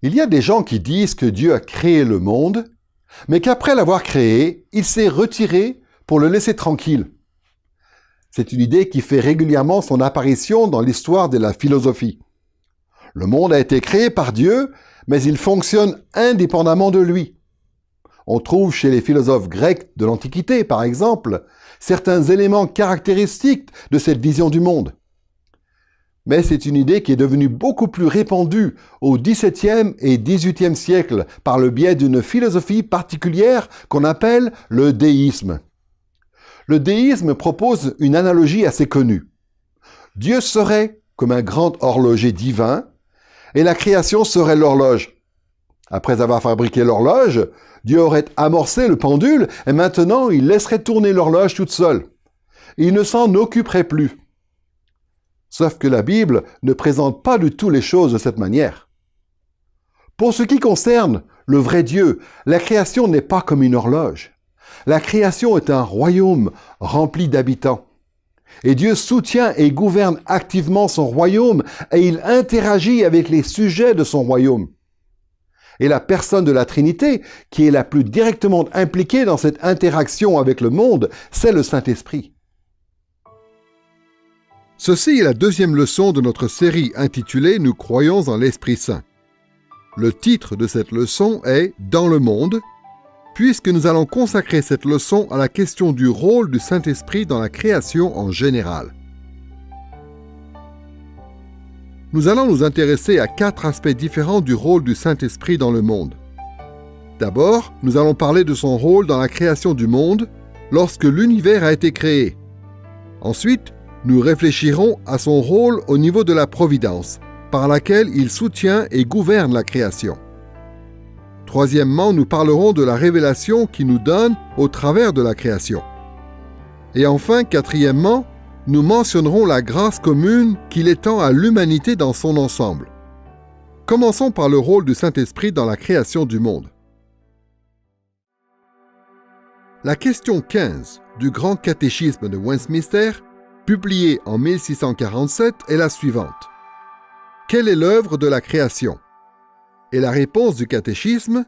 Il y a des gens qui disent que Dieu a créé le monde, mais qu'après l'avoir créé, il s'est retiré pour le laisser tranquille. C'est une idée qui fait régulièrement son apparition dans l'histoire de la philosophie. Le monde a été créé par Dieu, mais il fonctionne indépendamment de lui. On trouve chez les philosophes grecs de l'Antiquité, par exemple, certains éléments caractéristiques de cette vision du monde. Mais c'est une idée qui est devenue beaucoup plus répandue au XVIIe et XVIIIe siècle par le biais d'une philosophie particulière qu'on appelle le déisme. Le déisme propose une analogie assez connue. Dieu serait comme un grand horloger divin et la création serait l'horloge. Après avoir fabriqué l'horloge, Dieu aurait amorcé le pendule et maintenant il laisserait tourner l'horloge toute seule. Il ne s'en occuperait plus. Sauf que la Bible ne présente pas du tout les choses de cette manière. Pour ce qui concerne le vrai Dieu, la création n'est pas comme une horloge. La création est un royaume rempli d'habitants. Et Dieu soutient et gouverne activement son royaume et il interagit avec les sujets de son royaume. Et la personne de la Trinité, qui est la plus directement impliquée dans cette interaction avec le monde, c'est le Saint-Esprit. Ceci est la deuxième leçon de notre série intitulée « Nous croyons en l'Esprit Saint ». Le titre de cette leçon est « Dans le monde », puisque nous allons consacrer cette leçon à la question du rôle du Saint-Esprit dans la création en général. Nous allons nous intéresser à 4 aspects différents du rôle du Saint-Esprit dans le monde. D'abord, nous allons parler de son rôle dans la création du monde lorsque l'univers a été créé. Ensuite, nous réfléchirons à son rôle au niveau de la providence, par laquelle il soutient et gouverne la création. Troisièmement, nous parlerons de la révélation qu'il nous donne au travers de la création. Et enfin, quatrièmement, nous mentionnerons la grâce commune qu'il étend à l'humanité dans son ensemble. Commençons par le rôle du Saint-Esprit dans la création du monde. La question 15 du Grand Catéchisme de Westminster, publiée en 1647, est la suivante. Quelle est l'œuvre de la création? Et la réponse du catéchisme,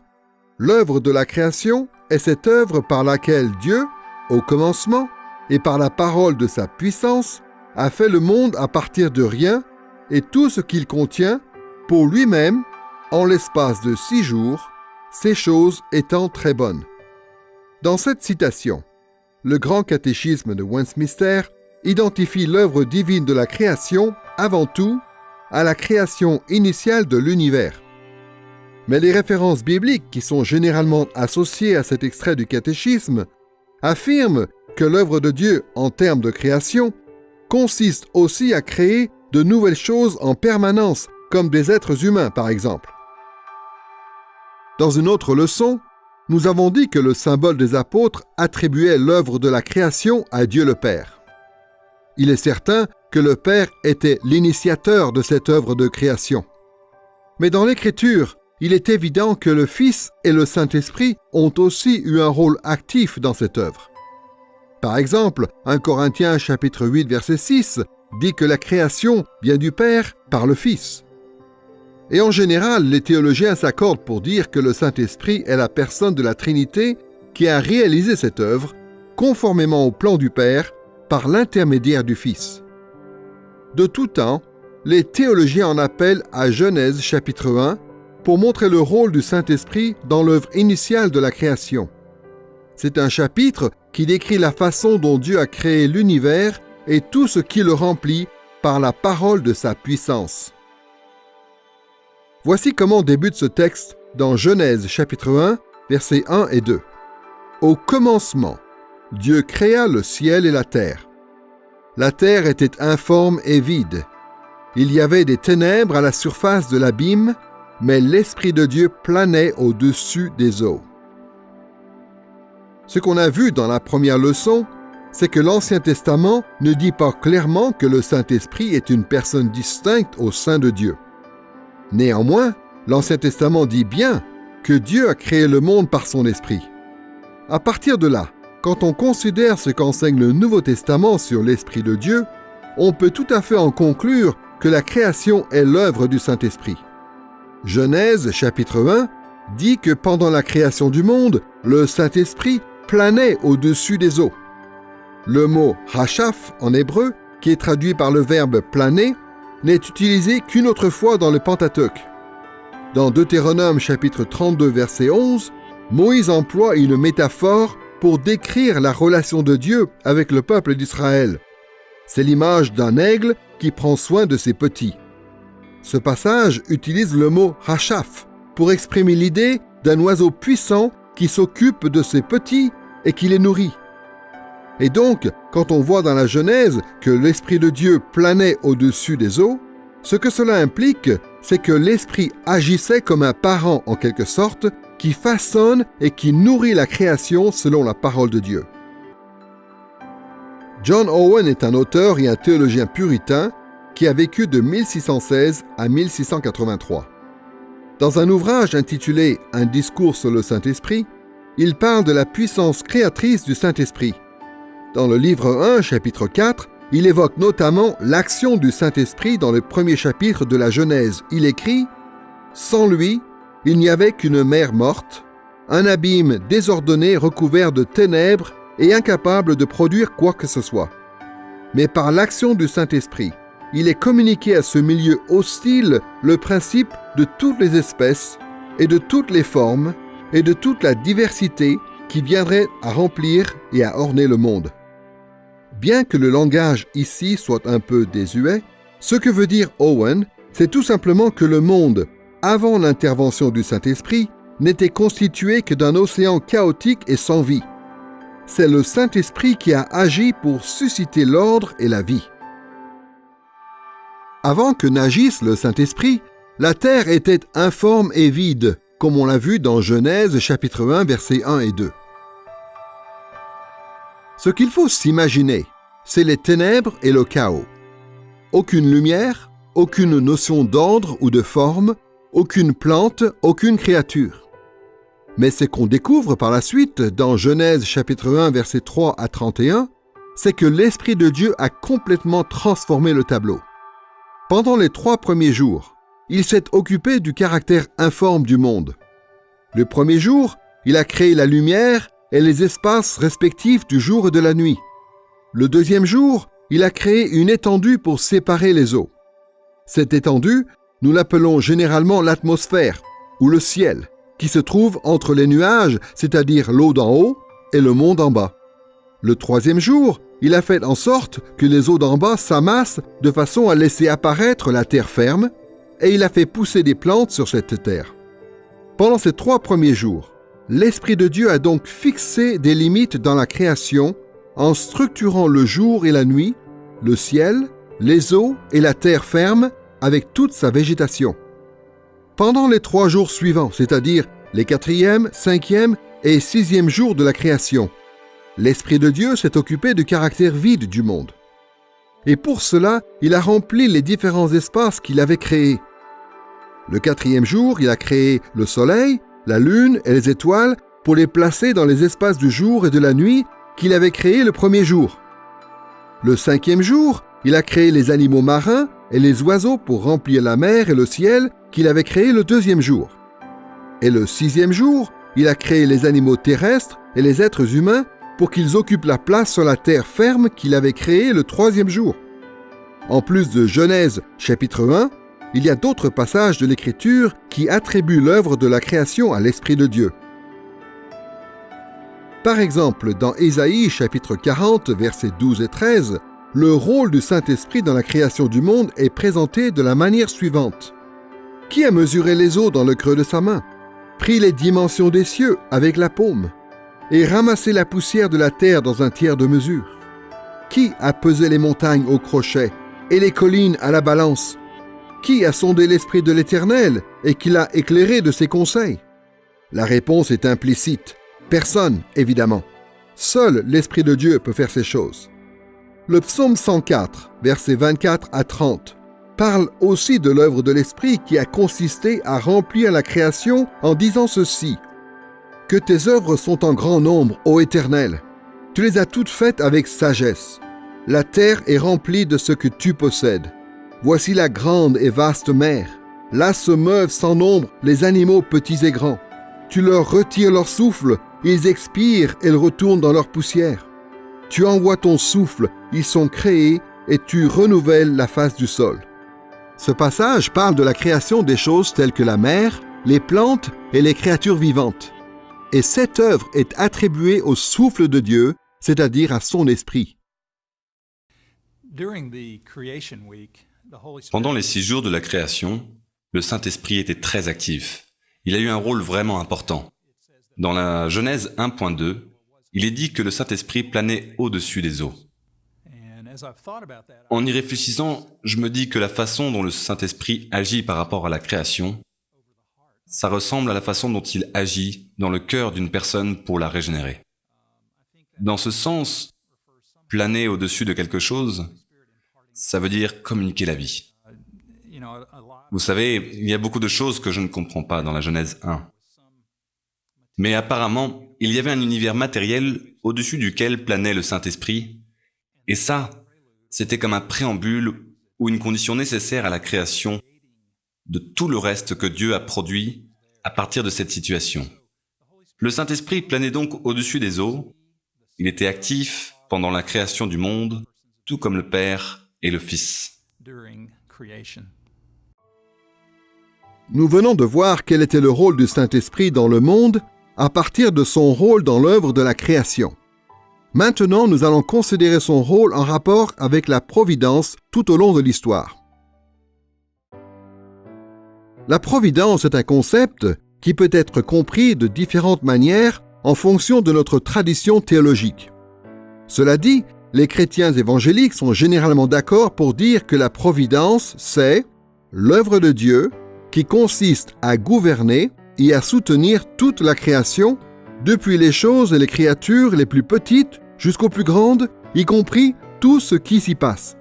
l'œuvre de la création est cette œuvre par laquelle Dieu, au commencement, et par la parole de sa puissance, a fait le monde à partir de rien et tout ce qu'il contient pour lui-même en l'espace de 6 jours, ces choses étant très bonnes. Dans cette citation, le Grand Catéchisme de Westminster identifie l'œuvre divine de la création avant tout à la création initiale de l'univers. Mais les références bibliques qui sont généralement associées à cet extrait du catéchisme affirment que l'œuvre de Dieu en termes de création consiste aussi à créer de nouvelles choses en permanence, comme des êtres humains par exemple. Dans une autre leçon, nous avons dit que le symbole des apôtres attribuait l'œuvre de la création à Dieu le Père. Il est certain que le Père était l'initiateur de cette œuvre de création. Mais dans l'Écriture, il est évident que le Fils et le Saint-Esprit ont aussi eu un rôle actif dans cette œuvre. Par exemple, 1 Corinthiens chapitre 8 verset 6 dit que la création vient du Père par le Fils. Et en général, les théologiens s'accordent pour dire que le Saint-Esprit est la personne de la Trinité qui a réalisé cette œuvre, conformément au plan du Père, par l'intermédiaire du Fils. De tout temps, les théologiens en appellent à Genèse chapitre 1 pour montrer le rôle du Saint-Esprit dans l'œuvre initiale de la création. C'est un chapitre qui décrit la façon dont Dieu a créé l'univers et tout ce qui le remplit par la parole de sa puissance. Voici comment débute ce texte dans Genèse chapitre 1, versets 1 et 2. « Au commencement, Dieu créa le ciel et la terre. La terre était informe et vide. Il y avait des ténèbres à la surface de l'abîme, mais l'Esprit de Dieu planait au-dessus des eaux. » Ce qu'on a vu dans la première leçon, c'est que l'Ancien Testament ne dit pas clairement que le Saint-Esprit est une personne distincte au sein de Dieu. Néanmoins, l'Ancien Testament dit bien que Dieu a créé le monde par son Esprit. À partir de là, quand on considère ce qu'enseigne le Nouveau Testament sur l'Esprit de Dieu, on peut tout à fait en conclure que la création est l'œuvre du Saint-Esprit. Genèse chapitre 1 dit que pendant la création du monde, le Saint-Esprit planait au-dessus des eaux. Le mot « hashaf » en hébreu, qui est traduit par le verbe « planer », n'est utilisé qu'une autre fois dans le Pentateuque. Dans Deutéronome chapitre 32 verset 11, Moïse emploie une métaphore pour décrire la relation de Dieu avec le peuple d'Israël. C'est l'image d'un aigle qui prend soin de ses petits. Ce passage utilise le mot « hashaf » pour exprimer l'idée d'un oiseau puissant qui s'occupe de ses petits et qui les nourrit. Et donc, quand on voit dans la Genèse que l'Esprit de Dieu planait au-dessus des eaux, ce que cela implique, c'est que l'Esprit agissait comme un parent en quelque sorte, qui façonne et qui nourrit la création selon la parole de Dieu. John Owen est un auteur et un théologien puritain qui a vécu de 1616 à 1683. Dans un ouvrage intitulé « Un discours sur le Saint-Esprit », il parle de la puissance créatrice du Saint-Esprit. Dans le livre 1, chapitre 4, il évoque notamment l'action du Saint-Esprit dans le premier chapitre de la Genèse. Il écrit « Sans lui, il n'y avait qu'une mer morte, un abîme désordonné recouvert de ténèbres et incapable de produire quoi que ce soit. Mais par l'action du Saint-Esprit, il est communiqué à ce milieu hostile le principe de toutes les espèces et de toutes les formes et de toute la diversité qui viendraient à remplir et à orner le monde. » Bien que le langage ici soit un peu désuet, ce que veut dire Owen, c'est tout simplement que le monde, avant l'intervention du Saint-Esprit, n'était constitué que d'un océan chaotique et sans vie. C'est le Saint-Esprit qui a agi pour susciter l'ordre et la vie. Avant que n'agisse le Saint-Esprit, la terre était informe et vide, comme on l'a vu dans Genèse chapitre 1, versets 1 et 2. Ce qu'il faut s'imaginer, c'est les ténèbres et le chaos. Aucune lumière, aucune notion d'ordre ou de forme, aucune plante, aucune créature. Mais ce qu'on découvre par la suite dans Genèse chapitre 1, versets 3 à 31, c'est que l'Esprit de Dieu a complètement transformé le tableau. Pendant les 3 premiers jours, il s'est occupé du caractère informe du monde. Le premier jour, il a créé la lumière et les espaces respectifs du jour et de la nuit. Le deuxième jour, il a créé une étendue pour séparer les eaux. Cette étendue, nous l'appelons généralement l'atmosphère ou le ciel, qui se trouve entre les nuages, c'est-à-dire l'eau d'en haut, et le monde en bas. Le troisième jour, il a fait en sorte que les eaux d'en bas s'amassent de façon à laisser apparaître la terre ferme, et il a fait pousser des plantes sur cette terre. Pendant ces 3 premiers jours, l'Esprit de Dieu a donc fixé des limites dans la création en structurant le jour et la nuit, le ciel, les eaux et la terre ferme avec toute sa végétation. Pendant les 3 jours suivants, c'est-à-dire les 4e, 5e et 6e jours de la création, l'Esprit de Dieu s'est occupé du caractère vide du monde. Et pour cela, il a rempli les différents espaces qu'il avait créés. Le 4e jour, il a créé le soleil, la lune et les étoiles pour les placer dans les espaces du jour et de la nuit qu'il avait créés le premier jour. Le 5e jour, il a créé les animaux marins et les oiseaux pour remplir la mer et le ciel qu'il avait créés le 2e jour. Et le 6e jour, il a créé les animaux terrestres et les êtres humains pour qu'ils occupent la place sur la terre ferme qu'il avait créée le 3e jour. En plus de Genèse chapitre 1, il y a d'autres passages de l'Écriture qui attribuent l'œuvre de la création à l'Esprit de Dieu. Par exemple, dans Ésaïe chapitre 40, versets 12 et 13, le rôle du Saint-Esprit dans la création du monde est présenté de la manière suivante. Qui a mesuré les eaux dans le creux de sa main, pris les dimensions des cieux avec la paume, et ramassé la poussière de la terre dans un tiers de mesure? Qui a pesé les montagnes au crochet et les collines à la balance? Qui a sondé l'Esprit de l'Éternel et qui l'a éclairé de ses conseils? La réponse est implicite. Personne, évidemment. Seul l'Esprit de Dieu peut faire ces choses. Le psaume 104, versets 24 à 30, parle aussi de l'œuvre de l'Esprit qui a consisté à remplir la création en disant ceci: « Que tes œuvres sont en grand nombre, ô Éternel. Tu les as toutes faites avec sagesse. La terre est remplie de ce que tu possèdes. Voici la grande et vaste mer. Là se meuvent sans nombre les animaux petits et grands. Tu leur retires leur souffle, ils expirent et retournent dans leur poussière. Tu envoies ton souffle, ils sont créés et tu renouvelles la face du sol. Ce passage parle de la création des choses telles que la mer, les plantes et les créatures vivantes. Et cette œuvre est attribuée au souffle de Dieu, c'est-à-dire à son esprit. Pendant les 6 jours de la création, le Saint-Esprit était très actif. Il a eu un rôle vraiment important. Dans la Genèse 1.2, il est dit que le Saint-Esprit planait au-dessus des eaux. En y réfléchissant, je me dis que la façon dont le Saint-Esprit agit par rapport à la création, ça ressemble à la façon dont il agit dans le cœur d'une personne pour la régénérer. Dans ce sens, planer au-dessus de quelque chose, ça veut dire communiquer la vie. Vous savez, il y a beaucoup de choses que je ne comprends pas dans la Genèse 1. Mais apparemment, il y avait un univers matériel au-dessus duquel planait le Saint-Esprit, et ça, c'était comme un préambule ou une condition nécessaire à la création de tout le reste que Dieu a produit à partir de cette situation. Le Saint-Esprit planait donc au-dessus des eaux, il était actif pendant la création du monde, tout comme le Père et le Fils. Nous venons de voir quel était le rôle du Saint-Esprit dans le monde à partir de son rôle dans l'œuvre de la création. Maintenant, nous allons considérer son rôle en rapport avec la providence tout au long de l'histoire. La providence est un concept qui peut être compris de différentes manières en fonction de notre tradition théologique. Cela dit, les chrétiens évangéliques sont généralement d'accord pour dire que la providence, c'est l'œuvre de Dieu qui consiste à gouverner et à soutenir toute la création, depuis les choses et les créatures les plus petites jusqu'aux plus grandes, y compris tout ce qui s'y passe.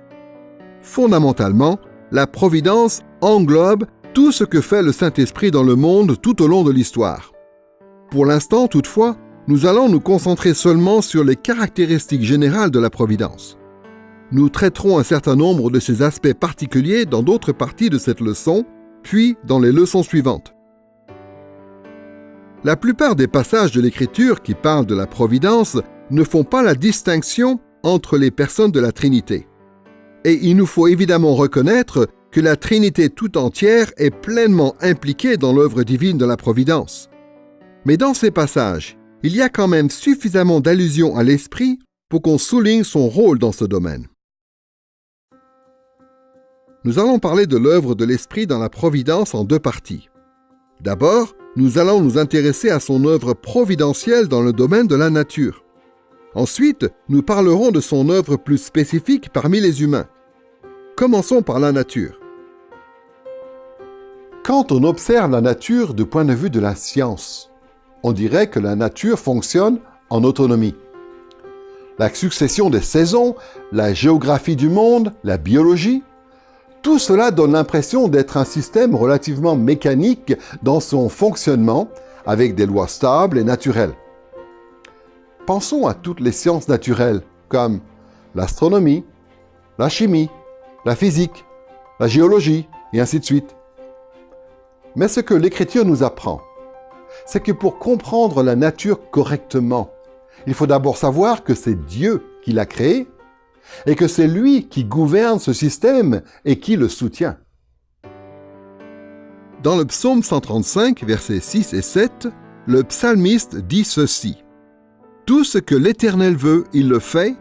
Fondamentalement, la providence englobe tout ce que fait le Saint-Esprit dans le monde tout au long de l'histoire. Pour l'instant, toutefois, nous allons nous concentrer seulement sur les caractéristiques générales de la providence. Nous traiterons un certain nombre de ces aspects particuliers dans d'autres parties de cette leçon, puis dans les leçons suivantes. La plupart des passages de l'Écriture qui parlent de la providence ne font pas la distinction entre les personnes de la Trinité. Et il nous faut évidemment reconnaître que la Trinité tout entière est pleinement impliquée dans l'œuvre divine de la providence. Mais dans ces passages, il y a quand même suffisamment d'allusions à l'Esprit pour qu'on souligne son rôle dans ce domaine. Nous allons parler de l'œuvre de l'Esprit dans la providence en 2 parties. D'abord, nous allons nous intéresser à son œuvre providentielle dans le domaine de la nature. Ensuite, nous parlerons de son œuvre plus spécifique parmi les humains. Commençons par la nature. Quand on observe la nature du point de vue de la science, on dirait que la nature fonctionne en autonomie. La succession des saisons, la géographie du monde, la biologie, tout cela donne l'impression d'être un système relativement mécanique dans son fonctionnement, avec des lois stables et naturelles. Pensons à toutes les sciences naturelles, comme l'astronomie, la chimie, la physique, la géologie, et ainsi de suite. Mais ce que l'Écriture nous apprend, c'est que pour comprendre la nature correctement, il faut d'abord savoir que c'est Dieu qui l'a créée, et que c'est lui qui gouverne ce système et qui le soutient. Dans le psaume 135, versets 6 et 7, le psalmiste dit ceci: « Tout ce que l'Éternel veut, il le fait,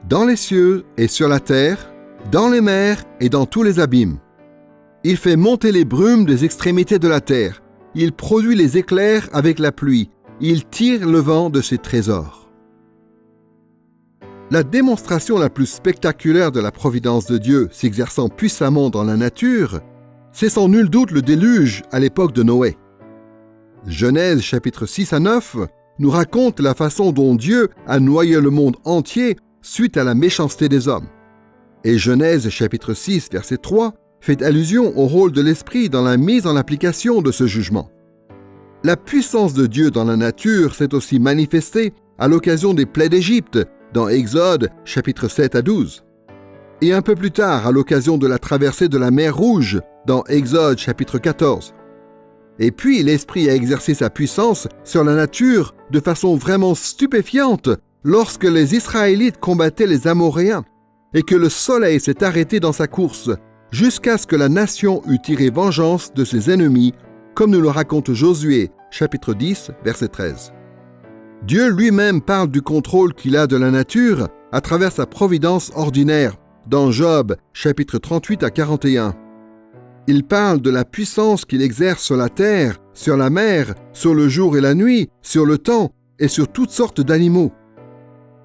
dans les cieux et sur la terre, dans les mers et dans tous les abîmes. Il fait monter les brumes des extrémités de la terre, il produit les éclairs avec la pluie, il tire le vent de ses trésors. » La démonstration la plus spectaculaire de la providence de Dieu s'exerçant puissamment dans la nature, c'est sans nul doute le déluge à l'époque de Noé. Genèse chapitre 6 à 9 nous raconte la façon dont Dieu a noyé le monde entier suite à la méchanceté des hommes. Et Genèse chapitre 6 verset 3 fait allusion au rôle de l'Esprit dans la mise en application de ce jugement. La puissance de Dieu dans la nature s'est aussi manifestée à l'occasion des plaies d'Égypte, dans Exode, chapitre 7 à 12. et un peu plus tard à l'occasion de la traversée de la mer Rouge dans Exode chapitre 14. Et puis l'Esprit a exercé sa puissance sur la nature de façon vraiment stupéfiante lorsque les Israélites combattaient les Amoréens et que le soleil s'est arrêté dans sa course jusqu'à ce que la nation eût tiré vengeance de ses ennemis, comme nous le raconte Josué chapitre 10 verset 13. Dieu lui-même parle du contrôle qu'il a de la nature à travers sa providence ordinaire dans Job chapitre 38 à 41. Il parle de la puissance qu'il exerce sur la terre, sur la mer, sur le jour et la nuit, sur le temps et sur toutes sortes d'animaux.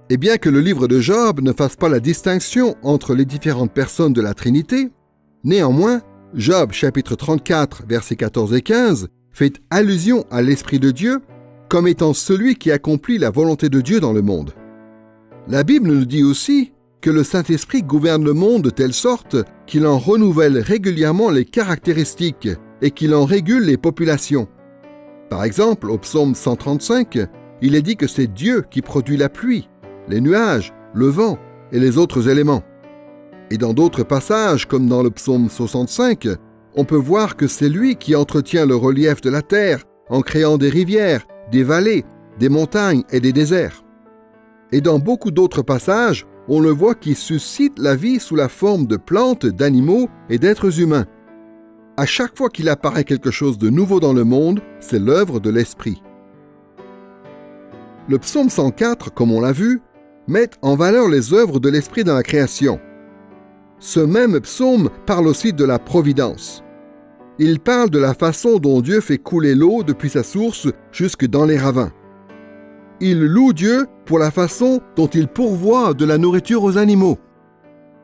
Et bien que le livre de Job ne fasse pas la distinction entre les différentes personnes de la Trinité, néanmoins, Job chapitre 34 versets 14 et 15 fait allusion à l'Esprit de Dieu comme étant celui qui accomplit la volonté de Dieu dans le monde. La Bible nous dit aussi que le Saint-Esprit gouverne le monde de telle sorte qu'il en renouvelle régulièrement les caractéristiques et qu'il en régule les populations. Par exemple, au psaume 135, il est dit que c'est Dieu qui produit la pluie, les nuages, le vent et les autres éléments. Et dans d'autres passages, comme dans le psaume 65, on peut voir que c'est lui qui entretient le relief de la terre en créant des rivières, des vallées, des montagnes et des déserts. Et dans beaucoup d'autres passages, on le voit qui suscite la vie sous la forme de plantes, d'animaux et d'êtres humains. À chaque fois qu'il apparaît quelque chose de nouveau dans le monde, c'est l'œuvre de l'Esprit. Le psaume 104, comme on l'a vu, met en valeur les œuvres de l'Esprit dans la création. Ce même psaume parle aussi de la providence. Il parle de la façon dont Dieu fait couler l'eau depuis sa source jusque dans les ravins. Il loue Dieu pour la façon dont il pourvoit de la nourriture aux animaux.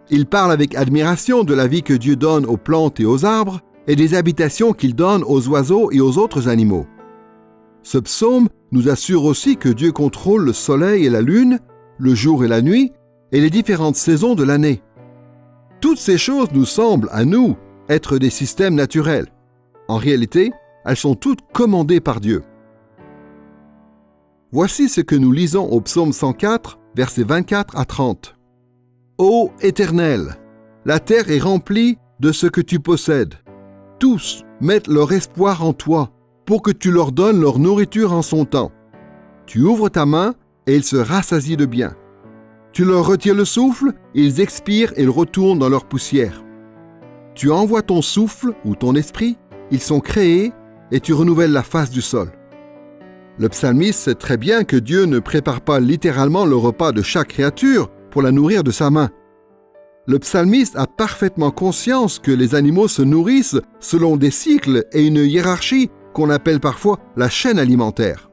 Il parle avec admiration de la vie que Dieu donne aux plantes et aux arbres et des habitations qu'il donne aux oiseaux et aux autres animaux. Ce psaume nous assure aussi que Dieu contrôle le soleil et la lune, le jour et la nuit et les différentes saisons de l'année. Toutes ces choses nous semblent, à nous, être des systèmes naturels. En réalité, elles sont toutes commandées par Dieu. Voici ce que nous lisons au psaume 104, versets 24 à 30. « Ô Éternel, la terre est remplie de ce que tu possèdes. Tous mettent leur espoir en toi pour que tu leur donnes leur nourriture en son temps. Tu ouvres ta main et ils se rassasient de bien. Tu leur retires le souffle, ils expirent et ils retournent dans leur poussière. Tu envoies ton souffle ou ton esprit, ils sont créés et tu renouvelles la face du sol. » Le psalmiste sait très bien que Dieu ne prépare pas littéralement le repas de chaque créature pour la nourrir de sa main. Le psalmiste a parfaitement conscience que les animaux se nourrissent selon des cycles et une hiérarchie qu'on appelle parfois la chaîne alimentaire.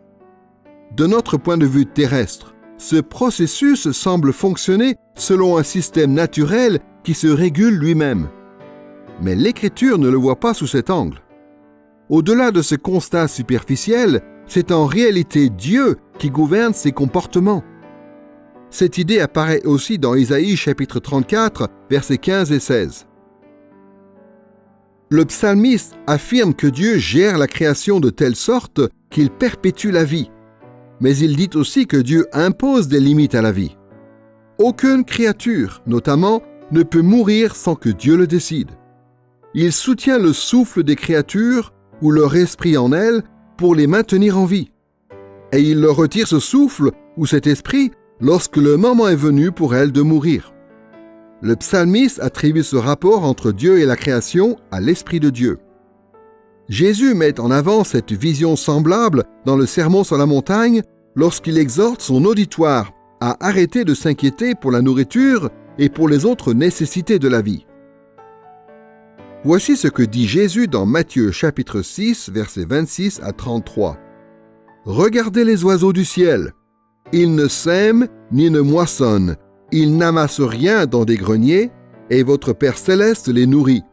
De notre point de vue terrestre, ce processus semble fonctionner selon un système naturel qui se régule lui-même. Mais l'Écriture ne le voit pas sous cet angle. Au-delà de ce constat superficiel, c'est en réalité Dieu qui gouverne ses comportements. Cette idée apparaît aussi dans Isaïe chapitre 34, versets 15 et 16. Le psalmiste affirme que Dieu gère la création de telle sorte qu'il perpétue la vie. Mais il dit aussi que Dieu impose des limites à la vie. Aucune créature, notamment, ne peut mourir sans que Dieu le décide. Il soutient le souffle des créatures ou leur esprit en elles pour les maintenir en vie. Et il leur retire ce souffle ou cet esprit lorsque le moment est venu pour elles de mourir. Le psalmiste attribue ce rapport entre Dieu et la création à l'Esprit de Dieu. Jésus met en avant cette vision semblable dans le Sermon sur la montagne lorsqu'il exhorte son auditoire à arrêter de s'inquiéter pour la nourriture et pour les autres nécessités de la vie. Voici ce que dit Jésus dans Matthieu chapitre 6, versets 26 à 33. « Regardez les oiseaux du ciel. Ils ne sèment ni ne moissonnent. Ils n'amassent rien dans des greniers, et votre Père céleste les nourrit.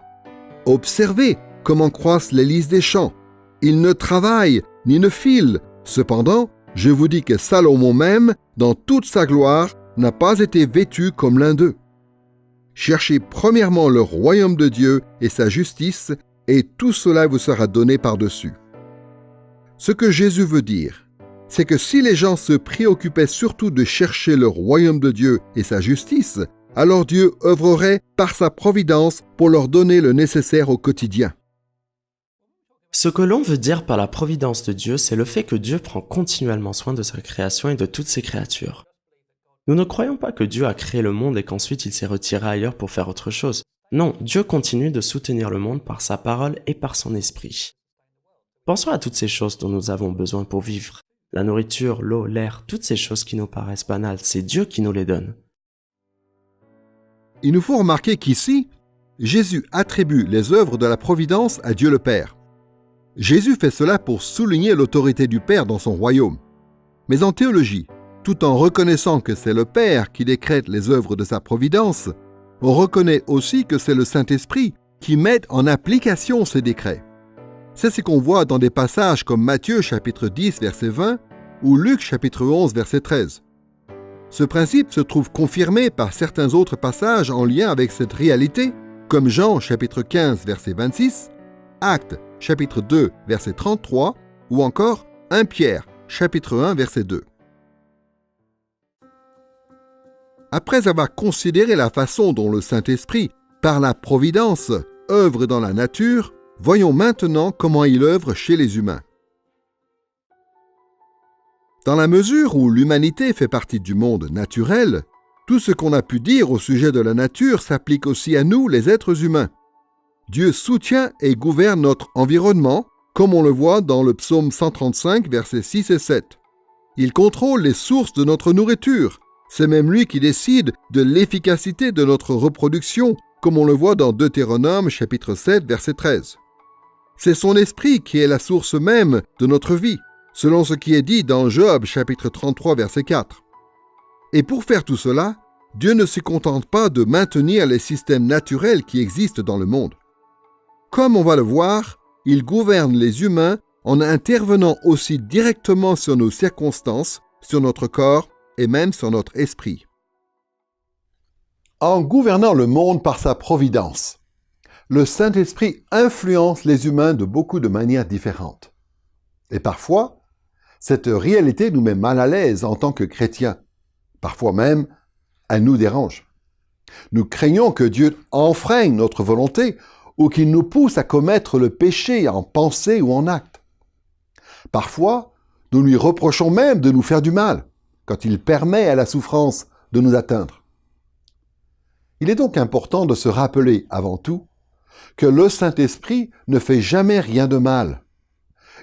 Observez comment croissent les lys des champs. Ils ne travaillent ni ne filent. Cependant, je vous dis que Salomon même, dans toute sa gloire, n'a pas été vêtu comme l'un d'eux. Cherchez premièrement le royaume de Dieu et sa justice, et tout cela vous sera donné par-dessus. » Ce que Jésus veut dire, c'est que si les gens se préoccupaient surtout de chercher le royaume de Dieu et sa justice, alors Dieu œuvrerait par sa providence pour leur donner le nécessaire au quotidien. Ce que l'on veut dire par la providence de Dieu, c'est le fait que Dieu prend continuellement soin de sa création et de toutes ses créatures. Nous ne croyons pas que Dieu a créé le monde et qu'ensuite il s'est retiré ailleurs pour faire autre chose. Non, Dieu continue de soutenir le monde par sa parole et par son esprit. Pensons à toutes ces choses dont nous avons besoin pour vivre. La nourriture, l'eau, l'air, toutes ces choses qui nous paraissent banales, c'est Dieu qui nous les donne. Il nous faut remarquer qu'ici, Jésus attribue les œuvres de la providence à Dieu le Père. Jésus fait cela pour souligner l'autorité du Père dans son royaume. Mais en théologie, tout en reconnaissant que c'est le Père qui décrète les œuvres de sa providence, on reconnaît aussi que c'est le Saint-Esprit qui met en application ces décrets. C'est ce qu'on voit dans des passages comme Matthieu chapitre 10 verset 20 ou Luc chapitre 11 verset 13. Ce principe se trouve confirmé par certains autres passages en lien avec cette réalité, comme Jean chapitre 15 verset 26, Actes chapitre 2 verset 33 ou encore 1 Pierre chapitre 1 verset 2. Après avoir considéré la façon dont le Saint-Esprit, par la providence, œuvre dans la nature, voyons maintenant comment il œuvre chez les humains. Dans la mesure où l'humanité fait partie du monde naturel, tout ce qu'on a pu dire au sujet de la nature s'applique aussi à nous, les êtres humains. Dieu soutient et gouverne notre environnement, comme on le voit dans le psaume 135, versets 6 et 7. Il contrôle les sources de notre nourriture. C'est même lui qui décide de l'efficacité de notre reproduction, comme on le voit dans Deutéronome chapitre 7, verset 13. C'est son esprit qui est la source même de notre vie, selon ce qui est dit dans Job chapitre 33, verset 4. Et pour faire tout cela, Dieu ne se contente pas de maintenir les systèmes naturels qui existent dans le monde. Comme on va le voir, il gouverne les humains en intervenant aussi directement sur nos circonstances, sur notre corps et même sur notre esprit. En gouvernant le monde par sa providence, le Saint-Esprit influence les humains de beaucoup de manières différentes. Et parfois, cette réalité nous met mal à l'aise en tant que chrétiens. Parfois même, elle nous dérange. Nous craignons que Dieu enfreigne notre volonté ou qu'il nous pousse à commettre le péché en pensée ou en acte. Parfois, nous lui reprochons même de nous faire du mal, quand il permet à la souffrance de nous atteindre. Il est donc important de se rappeler, avant tout, que le Saint-Esprit ne fait jamais rien de mal.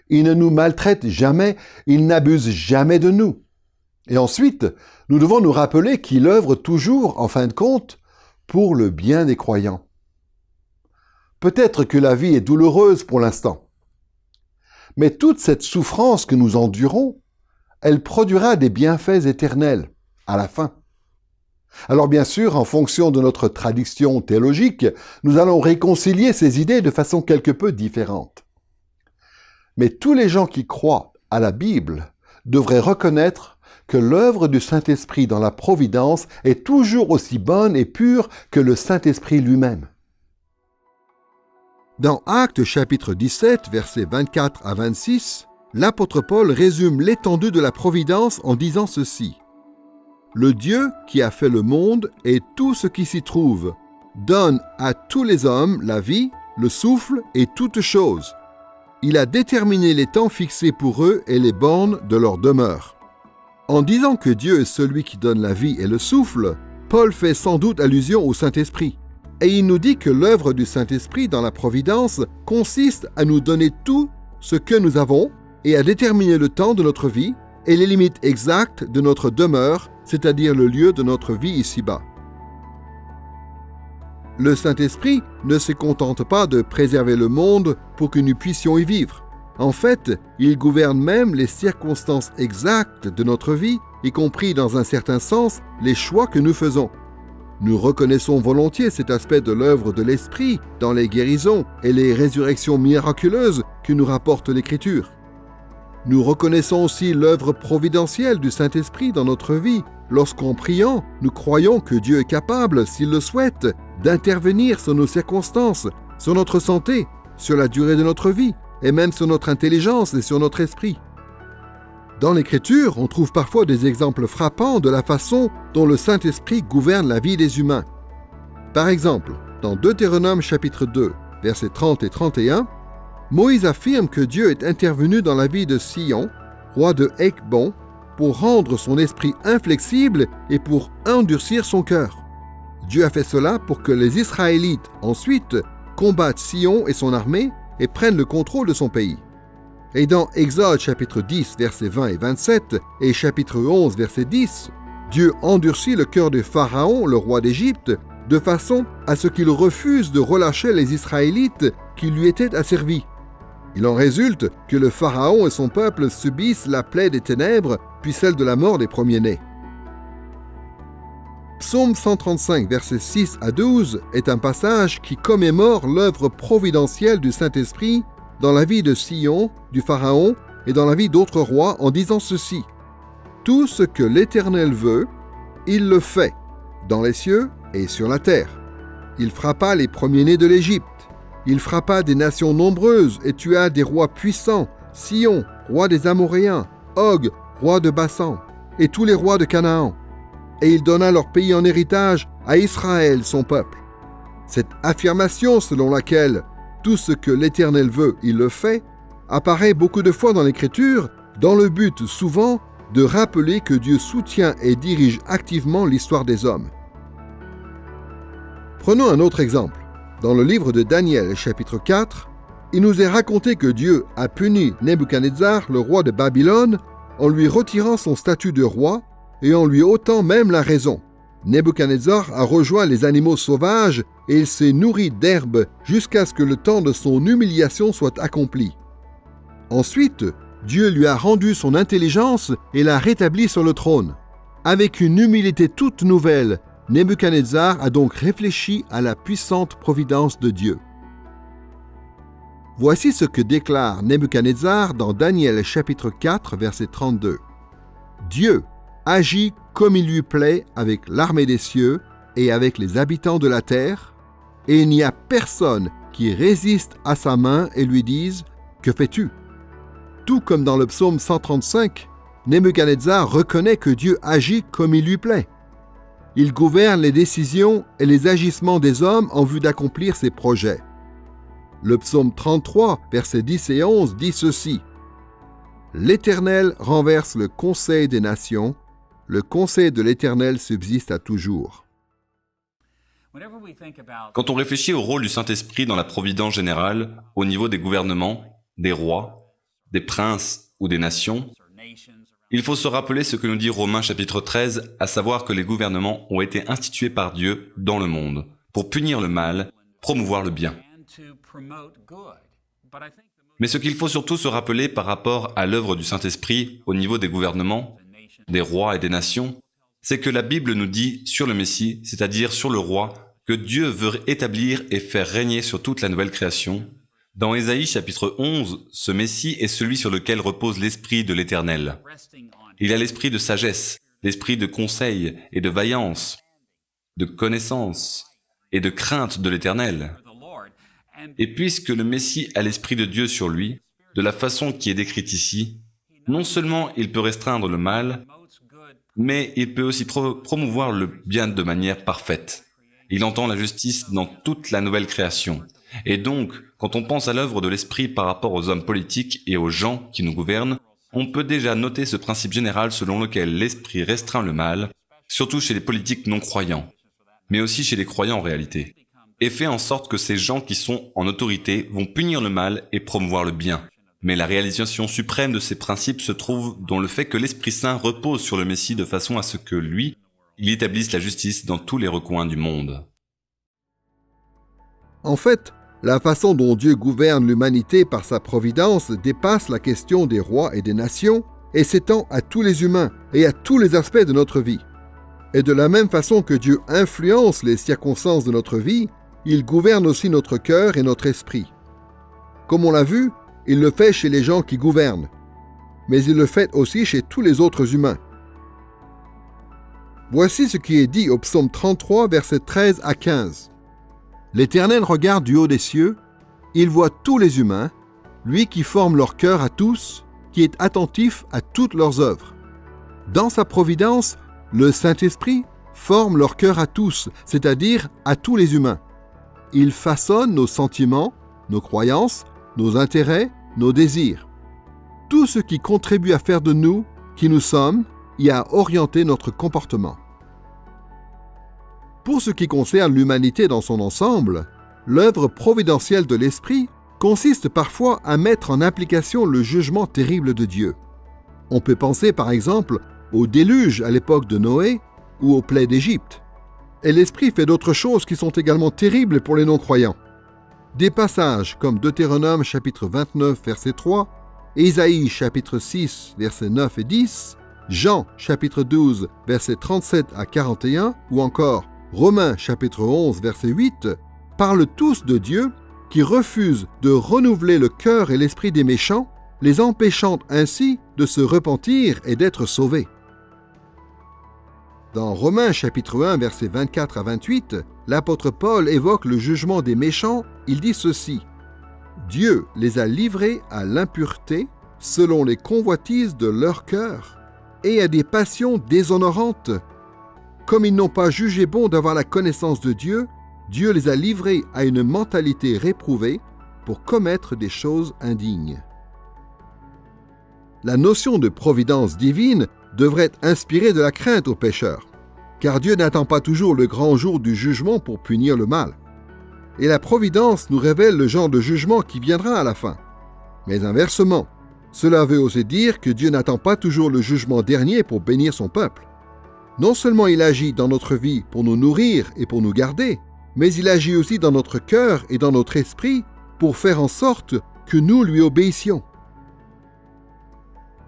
Il ne nous maltraite jamais, il n'abuse jamais de nous. Et ensuite, nous devons nous rappeler qu'il œuvre toujours, en fin de compte, pour le bien des croyants. Peut-être que la vie est douloureuse pour l'instant, mais toute cette souffrance que nous endurons, elle produira des bienfaits éternels à la fin. Alors bien sûr, en fonction de notre traduction théologique, nous allons réconcilier ces idées de façon quelque peu différente. Mais tous les gens qui croient à la Bible devraient reconnaître que l'œuvre du Saint-Esprit dans la providence est toujours aussi bonne et pure que le Saint-Esprit lui-même. Dans Actes chapitre 17, versets 24 à 26, l'apôtre Paul résume l'étendue de la providence en disant ceci. « Le Dieu qui a fait le monde et tout ce qui s'y trouve, donne à tous les hommes la vie, le souffle et toutes choses. Il a déterminé les temps fixés pour eux et les bornes de leur demeure. » En disant que Dieu est celui qui donne la vie et le souffle, Paul fait sans doute allusion au Saint-Esprit. Et il nous dit que l'œuvre du Saint-Esprit dans la providence consiste à nous donner tout ce que nous avons et à déterminer le temps de notre vie et les limites exactes de notre demeure, c'est-à-dire le lieu de notre vie ici-bas. Le Saint-Esprit ne se contente pas de préserver le monde pour que nous puissions y vivre. En fait, il gouverne même les circonstances exactes de notre vie, y compris dans un certain sens les choix que nous faisons. Nous reconnaissons volontiers cet aspect de l'œuvre de l'Esprit dans les guérisons et les résurrections miraculeuses que nous rapporte l'Écriture. Nous reconnaissons aussi l'œuvre providentielle du Saint-Esprit dans notre vie lorsqu'en priant, nous croyons que Dieu est capable, s'il le souhaite, d'intervenir sur nos circonstances, sur notre santé, sur la durée de notre vie et même sur notre intelligence et sur notre esprit. Dans l'Écriture, on trouve parfois des exemples frappants de la façon dont le Saint-Esprit gouverne la vie des humains. Par exemple, dans Deutéronome chapitre 2, versets 30 et 31, Moïse affirme que Dieu est intervenu dans la vie de Sihon, roi de Heshbon, pour rendre son esprit inflexible et pour endurcir son cœur. Dieu a fait cela pour que les Israélites, ensuite, combattent Sihon et son armée et prennent le contrôle de son pays. Et dans Exode chapitre 10, versets 20 et 27, et chapitre 11, verset 10, Dieu endurcit le cœur de Pharaon, le roi d'Égypte, de façon à ce qu'il refuse de relâcher les Israélites qui lui étaient asservis. Il en résulte que le Pharaon et son peuple subissent la plaie des ténèbres, puis celle de la mort des premiers-nés. Psaume 135, versets 6 à 12, est un passage qui commémore l'œuvre providentielle du Saint-Esprit dans la vie de Sihon, du Pharaon et dans la vie d'autres rois en disant ceci: « Tout ce que l'Éternel veut, il le fait, dans les cieux et sur la terre. Il frappa les premiers-nés de l'Égypte. Il frappa des nations nombreuses et tua des rois puissants, Sihon, roi des Amoréens, Og, roi de Bassan, et tous les rois de Canaan. Et il donna leur pays en héritage à Israël, son peuple. » Cette affirmation selon laquelle tout ce que l'Éternel veut, il le fait, apparaît beaucoup de fois dans l'Écriture, dans le but souvent de rappeler que Dieu soutient et dirige activement l'histoire des hommes. Prenons un autre exemple. Dans le livre de Daniel, chapitre 4, il nous est raconté que Dieu a puni Nebuchadnezzar, le roi de Babylone, en lui retirant son statut de roi et en lui ôtant même la raison. Nebuchadnezzar a rejoint les animaux sauvages et il s'est nourri d'herbes jusqu'à ce que le temps de son humiliation soit accompli. Ensuite, Dieu lui a rendu son intelligence et l'a rétabli sur le trône. Avec une humilité toute nouvelle, Nebuchadnezzar a donc réfléchi à la puissante providence de Dieu. Voici ce que déclare Nebuchadnezzar dans Daniel chapitre 4, verset 32. « Dieu agit comme il lui plaît avec l'armée des cieux et avec les habitants de la terre, et il n'y a personne qui résiste à sa main et lui dise « Que fais-tu » Tout comme dans le psaume 135, Nebuchadnezzar reconnaît que Dieu agit comme il lui plaît. Il gouverne les décisions et les agissements des hommes en vue d'accomplir ses projets. Le psaume 33, versets 10 et 11 dit ceci: « L'Éternel renverse le conseil des nations, le conseil de l'Éternel subsiste à toujours. » Quand on réfléchit au rôle du Saint-Esprit dans la providence générale, au niveau des gouvernements, des rois, des princes ou des nations, il faut se rappeler ce que nous dit Romains chapitre 13, à savoir que les gouvernements ont été institués par Dieu dans le monde, pour punir le mal, promouvoir le bien. Mais ce qu'il faut surtout se rappeler par rapport à l'œuvre du Saint-Esprit au niveau des gouvernements, des rois et des nations, c'est que la Bible nous dit sur le Messie, c'est-à-dire sur le roi, que Dieu veut établir et faire régner sur toute la nouvelle création. Dans Ésaïe chapitre 11, ce Messie est celui sur lequel repose l'Esprit de l'Éternel. Il a l'esprit de sagesse, l'esprit de conseil et de vaillance, de connaissance et de crainte de l'Éternel. Et puisque le Messie a l'Esprit de Dieu sur lui, de la façon qui est décrite ici, non seulement il peut restreindre le mal, mais il peut aussi promouvoir le bien de manière parfaite. Il entend la justice dans toute la nouvelle création. Et donc, quand on pense à l'œuvre de l'Esprit par rapport aux hommes politiques et aux gens qui nous gouvernent, on peut déjà noter ce principe général selon lequel l'Esprit restreint le mal, surtout chez les politiques non-croyants, mais aussi chez les croyants en réalité, et fait en sorte que ces gens qui sont en autorité vont punir le mal et promouvoir le bien. Mais la réalisation suprême de ces principes se trouve dans le fait que l'Esprit Saint repose sur le Messie de façon à ce que lui, il établisse la justice dans tous les recoins du monde. En fait, la façon dont Dieu gouverne l'humanité par sa providence dépasse la question des rois et des nations et s'étend à tous les humains et à tous les aspects de notre vie. Et de la même façon que Dieu influence les circonstances de notre vie, il gouverne aussi notre cœur et notre esprit. Comme on l'a vu, il le fait chez les gens qui gouvernent, mais il le fait aussi chez tous les autres humains. Voici ce qui est dit au psaume 33, versets 13 à 15. « L'Éternel regarde du haut des cieux, il voit tous les humains, lui qui forme leur cœur à tous, qui est attentif à toutes leurs œuvres. Dans sa providence, le Saint-Esprit forme leur cœur à tous, c'est-à-dire à tous les humains. Il façonne nos sentiments, nos croyances, nos intérêts, nos désirs. Tout ce qui contribue à faire de nous qui nous sommes et à orienter notre comportement. Pour ce qui concerne l'humanité dans son ensemble, l'œuvre providentielle de l'Esprit consiste parfois à mettre en application le jugement terrible de Dieu. On peut penser par exemple au déluge à l'époque de Noé ou aux plaies d'Égypte. Et l'Esprit fait d'autres choses qui sont également terribles pour les non-croyants. Des passages comme Deutéronome chapitre 29 verset 3, Ésaïe chapitre 6 versets 9 et 10, Jean chapitre 12 versets 37 à 41 ou encore Romains chapitre 11 verset 8 parlent tous de Dieu qui refuse de renouveler le cœur et l'esprit des méchants, les empêchant ainsi de se repentir et d'être sauvés. Dans Romains chapitre 1 versets 24 à 28, l'apôtre Paul évoque le jugement des méchants. Il dit ceci: « Dieu les a livrés à l'impureté selon les convoitises de leur cœur et à des passions déshonorantes. Comme ils n'ont pas jugé bon d'avoir la connaissance de Dieu, Dieu les a livrés à une mentalité réprouvée pour commettre des choses indignes. » La notion de providence divine devrait inspirer de la crainte aux pécheurs, car Dieu n'attend pas toujours le grand jour du jugement pour punir le mal. Et la providence nous révèle le genre de jugement qui viendra à la fin. Mais inversement, cela veut aussi dire que Dieu n'attend pas toujours le jugement dernier pour bénir son peuple. Non seulement il agit dans notre vie pour nous nourrir et pour nous garder, mais il agit aussi dans notre cœur et dans notre esprit pour faire en sorte que nous lui obéissions.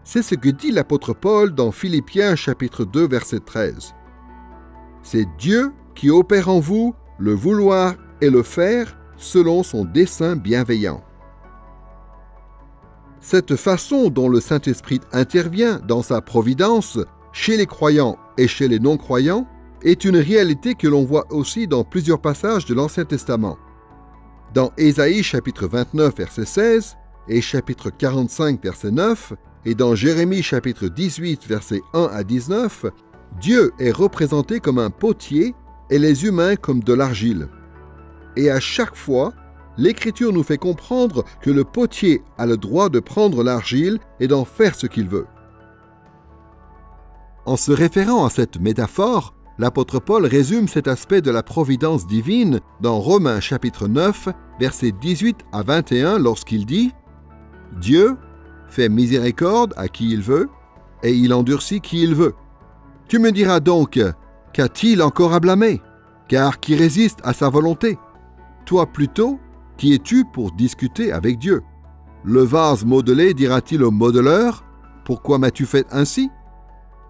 C'est ce que dit l'apôtre Paul dans Philippiens chapitre 2 verset 13. « C'est Dieu qui opère en vous le vouloir et le faire selon son dessein bienveillant. » Cette façon dont le Saint-Esprit intervient dans sa providence chez les croyants et chez les non-croyants est une réalité que l'on voit aussi dans plusieurs passages de l'Ancien Testament. Dans Ésaïe chapitre 29 verset 16 et chapitre 45 verset 9 et dans Jérémie chapitre 18 versets 1 à 19, Dieu est représenté comme un potier et les humains comme de l'argile. Et à chaque fois, l'Écriture nous fait comprendre que le potier a le droit de prendre l'argile et d'en faire ce qu'il veut. En se référant à cette métaphore, l'apôtre Paul résume cet aspect de la providence divine dans Romains chapitre 9, versets 18 à 21 lorsqu'il dit « Dieu fait miséricorde à qui il veut, et il endurcit qui il veut. Tu me diras donc, qu'a-t-il encore à blâmer? Car qui résiste à sa volonté? Toi plutôt, qui es-tu pour discuter avec Dieu? Le vase modelé dira-t-il au modeleur, pourquoi m'as-tu fait ainsi?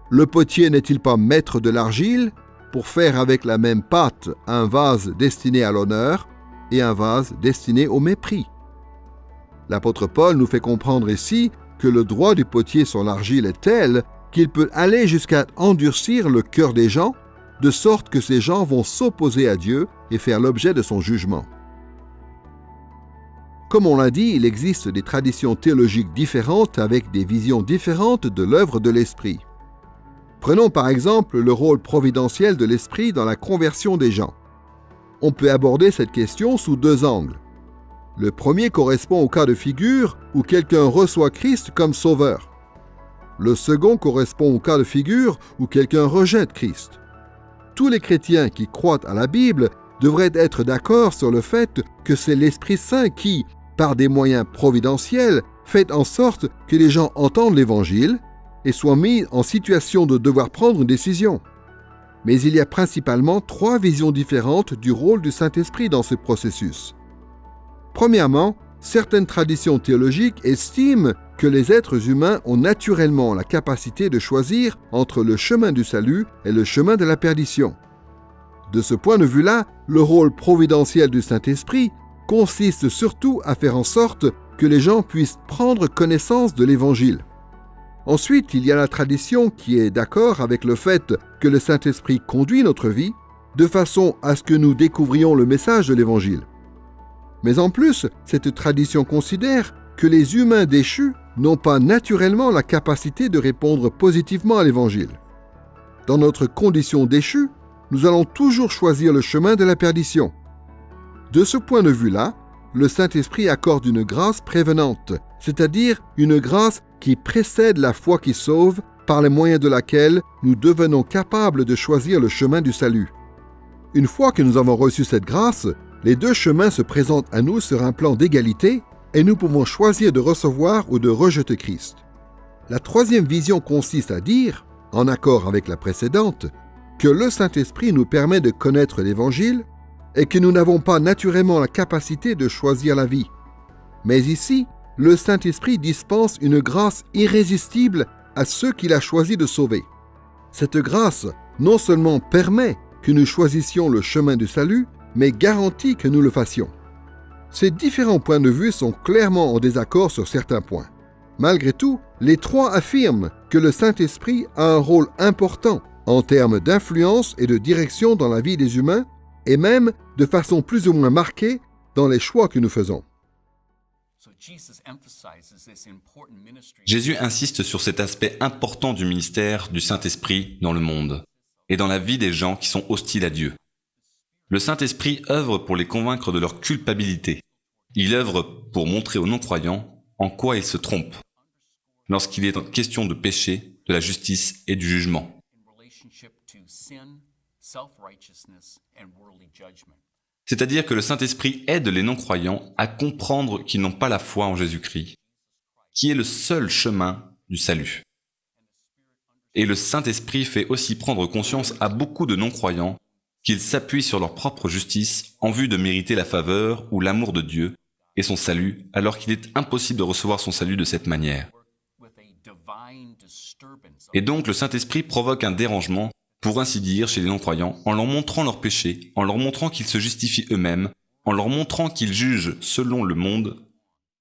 Le potier n'est-il pas maître de l'argile pour faire avec la même pâte un vase destiné à l'honneur et un vase destiné au mépris? L'apôtre Paul nous fait comprendre ici que le droit du potier sur l'argile est tel qu'il peut aller jusqu'à endurcir le cœur des gens, de sorte que ces gens vont s'opposer à Dieu et faire l'objet de son jugement. Comme on l'a dit, il existe des traditions théologiques différentes avec des visions différentes de l'œuvre de l'Esprit. Prenons par exemple le rôle providentiel de l'Esprit dans la conversion des gens. On peut aborder cette question sous deux angles. Le premier correspond au cas de figure où quelqu'un reçoit Christ comme sauveur. Le second correspond au cas de figure où quelqu'un rejette Christ. Tous les chrétiens qui croient à la Bible devraient être d'accord sur le fait que c'est l'Esprit Saint qui, par des moyens providentiels, fait en sorte que les gens entendent l'Évangile et soient mis en situation de devoir prendre une décision. Mais il y a principalement trois visions différentes du rôle du Saint-Esprit dans ce processus. Premièrement, certaines traditions théologiques estiment que les êtres humains ont naturellement la capacité de choisir entre le chemin du salut et le chemin de la perdition. De ce point de vue-là, le rôle providentiel du Saint-Esprit consiste surtout à faire en sorte que les gens puissent prendre connaissance de l'Évangile. Ensuite, il y a la tradition qui est d'accord avec le fait que le Saint-Esprit conduit notre vie de façon à ce que nous découvrions le message de l'Évangile. Mais en plus, cette tradition considère que les humains déchus n'ont pas naturellement la capacité de répondre positivement à l'Évangile. Dans notre condition déchue, nous allons toujours choisir le chemin de la perdition. De ce point de vue-là, le Saint-Esprit accorde une grâce prévenante, c'est-à-dire une grâce qui précède la foi qui sauve, par les moyens de laquelle nous devenons capables de choisir le chemin du salut. Une fois que nous avons reçu cette grâce, les deux chemins se présentent à nous sur un plan d'égalité et nous pouvons choisir de recevoir ou de rejeter Christ. La troisième vision consiste à dire, en accord avec la précédente, que le Saint-Esprit nous permet de connaître l'Évangile et que nous n'avons pas naturellement la capacité de choisir la vie. Mais ici, le Saint-Esprit dispense une grâce irrésistible à ceux qu'il a choisi de sauver. Cette grâce non seulement permet que nous choisissions le chemin du salut, mais garantit que nous le fassions. Ces différents points de vue sont clairement en désaccord sur certains points. Malgré tout, les trois affirment que le Saint-Esprit a un rôle important en termes d'influence et de direction dans la vie des humains, et même de façon plus ou moins marquée dans les choix que nous faisons. Jésus insiste sur cet aspect important du ministère du Saint-Esprit dans le monde et dans la vie des gens qui sont hostiles à Dieu. Le Saint-Esprit œuvre pour les convaincre de leur culpabilité. Il œuvre pour montrer aux non-croyants en quoi ils se trompent lorsqu'il est question de péché, de la justice et du jugement. C'est-à-dire que le Saint-Esprit aide les non-croyants à comprendre qu'ils n'ont pas la foi en Jésus-Christ, qui est le seul chemin du salut. Et le Saint-Esprit fait aussi prendre conscience à beaucoup de non-croyants qu'ils s'appuient sur leur propre justice en vue de mériter la faveur ou l'amour de Dieu et son salut, alors qu'il est impossible de recevoir son salut de cette manière. Et donc le Saint-Esprit provoque un dérangement, pour ainsi dire, chez les non-croyants, en leur montrant leurs péchés, en leur montrant qu'ils se justifient eux-mêmes, en leur montrant qu'ils jugent selon le monde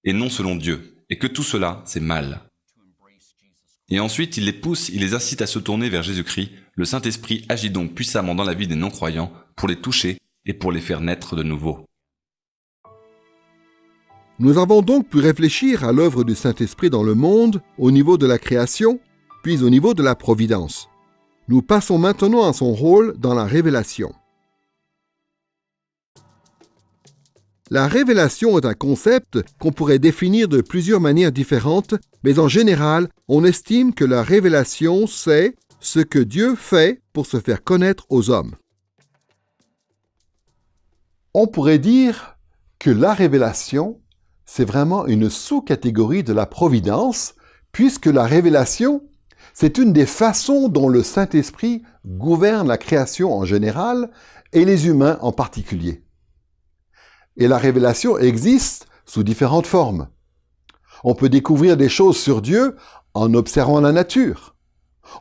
et non selon Dieu, et que tout cela, c'est mal. Et ensuite, il les pousse, il les incite à se tourner vers Jésus-Christ. Le Saint-Esprit agit donc puissamment dans la vie des non-croyants pour les toucher et pour les faire naître de nouveau. Nous avons donc pu réfléchir à l'œuvre du Saint-Esprit dans le monde au niveau de la création, puis au niveau de la providence. Nous passons maintenant à son rôle dans la révélation. La révélation est un concept qu'on pourrait définir de plusieurs manières différentes, mais en général, on estime que la révélation, c'est ce que Dieu fait pour se faire connaître aux hommes. On pourrait dire que la révélation, c'est vraiment une sous-catégorie de la providence, puisque la révélation, c'est une des façons dont le Saint-Esprit gouverne la création en général et les humains en particulier. Et la révélation existe sous différentes formes. On peut découvrir des choses sur Dieu en observant la nature.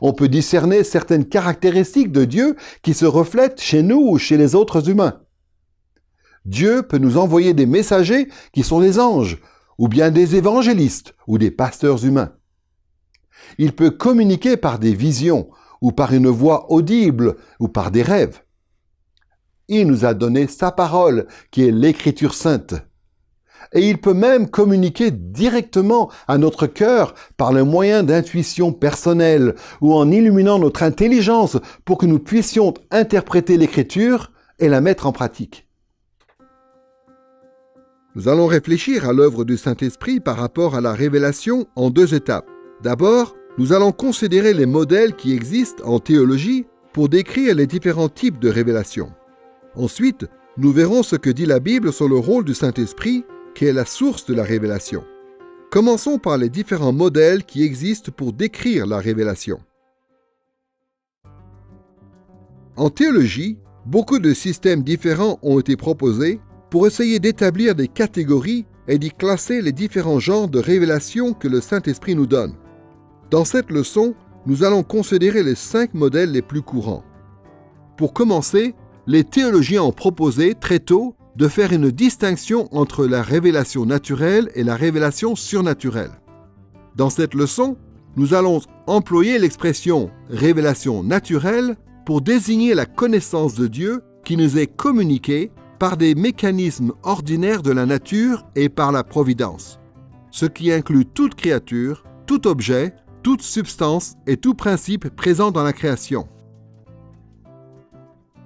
On peut discerner certaines caractéristiques de Dieu qui se reflètent chez nous ou chez les autres humains. Dieu peut nous envoyer des messagers qui sont des anges, ou bien des évangélistes, ou des pasteurs humains. Il peut communiquer par des visions, ou par une voix audible, ou par des rêves. Il nous a donné sa parole, qui est l'Écriture sainte. Et il peut même communiquer directement à notre cœur par le moyen d'intuition personnelle, ou en illuminant notre intelligence pour que nous puissions interpréter l'Écriture et la mettre en pratique. Nous allons réfléchir à l'œuvre du Saint-Esprit par rapport à la révélation en deux étapes. D'abord, nous allons considérer les modèles qui existent en théologie pour décrire les différents types de révélations. Ensuite, nous verrons ce que dit la Bible sur le rôle du Saint-Esprit, qui est la source de la révélation. Commençons par les différents modèles qui existent pour décrire la révélation. En théologie, beaucoup de systèmes différents ont été proposés pour essayer d'établir des catégories et d'y classer les différents genres de révélations que le Saint-Esprit nous donne. Dans cette leçon, nous allons considérer les 5 modèles les plus courants. Pour commencer, les théologiens ont proposé très tôt de faire une distinction entre la révélation naturelle et la révélation surnaturelle. Dans cette leçon, nous allons employer l'expression « révélation naturelle » pour désigner la connaissance de Dieu qui nous est communiquée par des mécanismes ordinaires de la nature et par la providence. ce qui inclut toute créature, tout objet, toute substance et tout principe présent dans la création.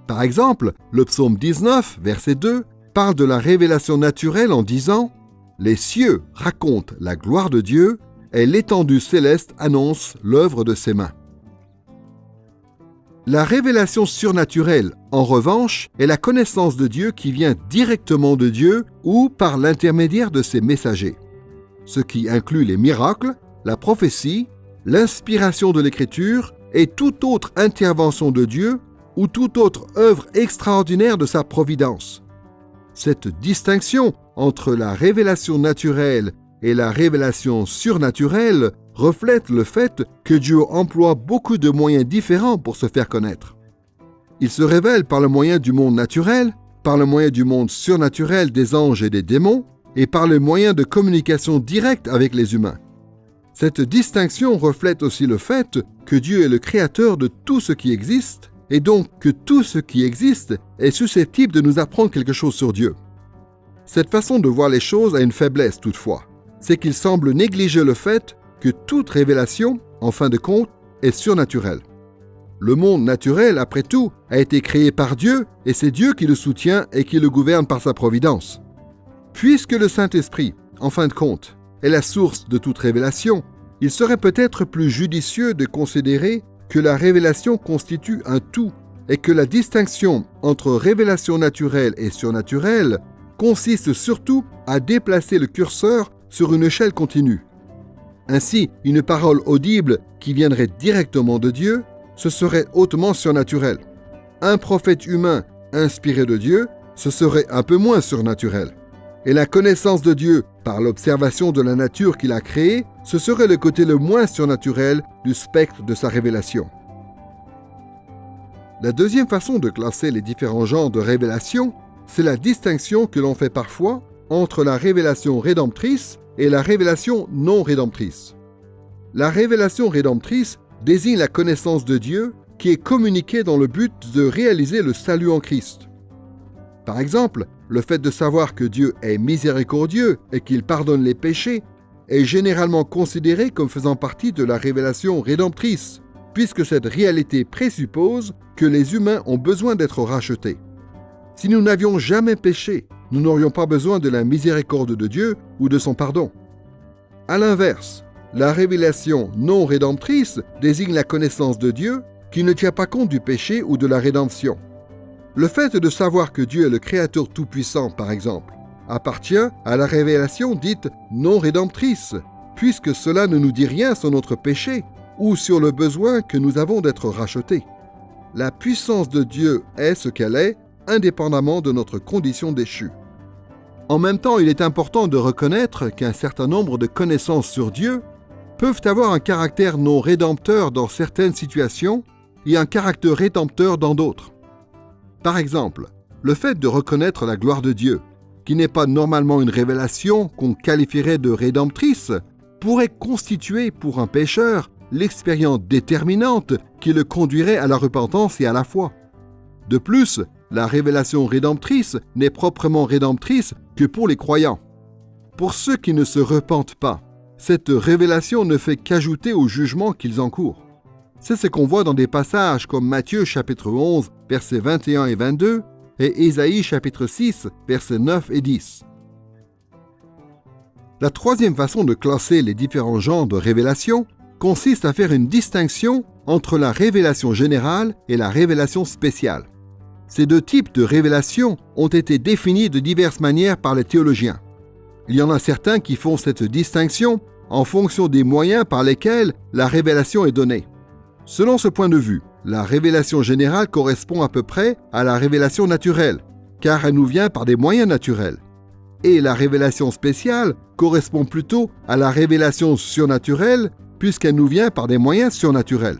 Par exemple, le psaume 19, verset 2, parle de la révélation naturelle en disant « Les cieux racontent la gloire de Dieu et l'étendue céleste annonce l'œuvre de ses mains. » La révélation surnaturelle, en revanche, est la connaissance de Dieu qui vient directement de Dieu ou par l'intermédiaire de ses messagers, ce qui inclut les miracles, la prophétie, l'inspiration de l'Écriture et toute autre intervention de Dieu ou toute autre œuvre extraordinaire de sa providence. Cette distinction entre la révélation naturelle et la révélation surnaturelle reflète le fait que Dieu emploie beaucoup de moyens différents pour se faire connaître. Il se révèle par le moyen du monde naturel, par le moyen du monde surnaturel des anges et des démons, et par le moyen de communication directe avec les humains. Cette distinction reflète aussi le fait que Dieu est le créateur de tout ce qui existe, et donc que tout ce qui existe est susceptible de nous apprendre quelque chose sur Dieu. Cette façon de voir les choses a une faiblesse toutefois, c'est qu'il semble négliger le fait que toute révélation, en fin de compte, est surnaturelle. Le monde naturel, après tout, a été créé par Dieu et c'est Dieu qui le soutient et qui le gouverne par sa providence. Puisque le Saint-Esprit, en fin de compte, est la source de toute révélation, il serait peut-être plus judicieux de considérer que la révélation constitue un tout et que la distinction entre révélation naturelle et surnaturelle consiste surtout à déplacer le curseur sur une échelle continue. Ainsi, une parole audible qui viendrait directement de Dieu, ce serait hautement surnaturel. Un prophète humain inspiré de Dieu, ce serait un peu moins surnaturel. Et la connaissance de Dieu par l'observation de la nature qu'il a créée, ce serait le côté le moins surnaturel du spectre de sa révélation. La deuxième façon de classer les différents genres de révélation, c'est la distinction que l'on fait parfois entre la révélation rédemptrice et la révélation non rédemptrice. La révélation rédemptrice désigne la connaissance de Dieu qui est communiquée dans le but de réaliser le salut en Christ. Par exemple, le fait de savoir que Dieu est miséricordieux et qu'il pardonne les péchés est généralement considéré comme faisant partie de la révélation rédemptrice, puisque cette réalité présuppose que les humains ont besoin d'être rachetés. Si nous n'avions jamais péché, nous n'aurions pas besoin de la miséricorde de Dieu ou de son pardon. À l'inverse, la révélation non rédemptrice désigne la connaissance de Dieu qui ne tient pas compte du péché ou de la rédemption. Le fait de savoir que Dieu est le Créateur tout-puissant, par exemple, appartient à la révélation dite non rédemptrice, puisque cela ne nous dit rien sur notre péché ou sur le besoin que nous avons d'être rachetés. La puissance de Dieu est ce qu'elle est, indépendamment de notre condition déchue. En même temps, il est important de reconnaître qu'un certain nombre de connaissances sur Dieu peuvent avoir un caractère non rédempteur dans certaines situations et un caractère rédempteur dans d'autres. Par exemple, le fait de reconnaître la gloire de Dieu, qui n'est pas normalement une révélation qu'on qualifierait de rédemptrice, pourrait constituer pour un pécheur l'expérience déterminante qui le conduirait à la repentance et à la foi. De plus, la révélation rédemptrice n'est proprement rédemptrice que pour les croyants. Pour ceux qui ne se repentent pas, cette révélation ne fait qu'ajouter au jugement qu'ils encourent. C'est ce qu'on voit dans des passages comme Matthieu chapitre 11, versets 21 et 22, et Ésaïe chapitre 6, versets 9 et 10. La troisième façon de classer les différents genres de révélation consiste à faire une distinction entre la révélation générale et la révélation spéciale. Ces deux types de révélations ont été définis de diverses manières par les théologiens. Il y en a certains qui font cette distinction en fonction des moyens par lesquels la révélation est donnée. Selon ce point de vue, la révélation générale correspond à peu près à la révélation naturelle, car elle nous vient par des moyens naturels. Et la révélation spéciale correspond plutôt à la révélation surnaturelle, puisqu'elle nous vient par des moyens surnaturels.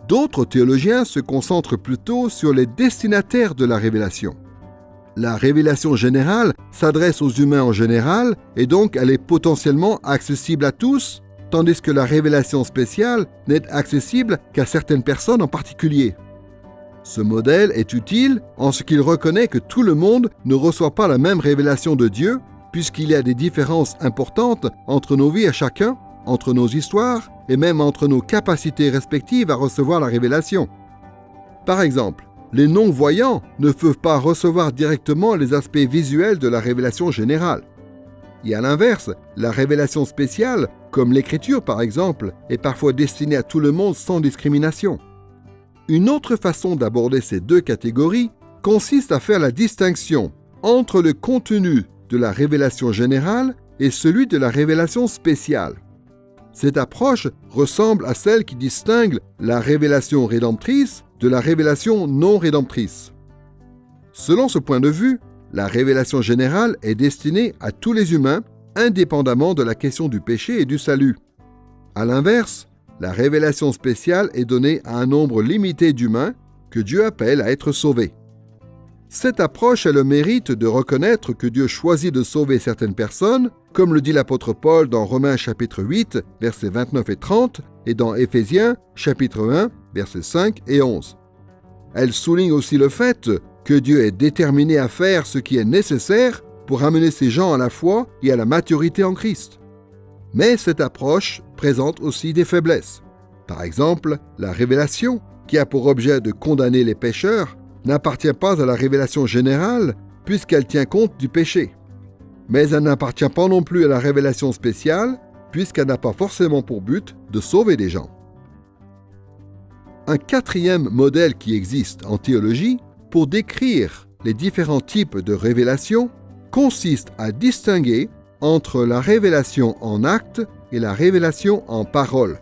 D'autres théologiens se concentrent plutôt sur les destinataires de la révélation. La révélation générale s'adresse aux humains en général et donc elle est potentiellement accessible à tous, tandis que la révélation spéciale n'est accessible qu'à certaines personnes en particulier. Ce modèle est utile en ce qu'il reconnaît que tout le monde ne reçoit pas la même révélation de Dieu puisqu'il y a des différences importantes entre nos vies à chacun, entre nos histoires et même entre nos capacités respectives à recevoir la révélation. Par exemple, les non-voyants ne peuvent pas recevoir directement les aspects visuels de la révélation générale. Et à l'inverse, la révélation spéciale, comme l'écriture par exemple, est parfois destinée à tout le monde sans discrimination. Une autre façon d'aborder ces deux catégories consiste à faire la distinction entre le contenu de la révélation générale et celui de la révélation spéciale. Cette approche ressemble à celle qui distingue la révélation rédemptrice de la révélation non rédemptrice. Selon ce point de vue, la révélation générale est destinée à tous les humains, indépendamment de la question du péché et du salut. À l'inverse, la révélation spéciale est donnée à un nombre limité d'humains que Dieu appelle à être sauvés. Cette approche a le mérite de reconnaître que Dieu choisit de sauver certaines personnes, comme le dit l'apôtre Paul dans Romains chapitre 8, versets 29 et 30, et dans Éphésiens chapitre 1, versets 5 et 11. Elle souligne aussi le fait que Dieu est déterminé à faire ce qui est nécessaire pour amener ces gens à la foi et à la maturité en Christ. Mais cette approche présente aussi des faiblesses. Par exemple, la révélation, qui a pour objet de condamner les pécheurs, n'appartient pas à la révélation générale puisqu'elle tient compte du péché. Mais elle n'appartient pas non plus à la révélation spéciale puisqu'elle n'a pas forcément pour but de sauver des gens. Un quatrième modèle qui existe en théologie pour décrire les différents types de révélations consiste à distinguer entre la révélation en acte et la révélation en parole.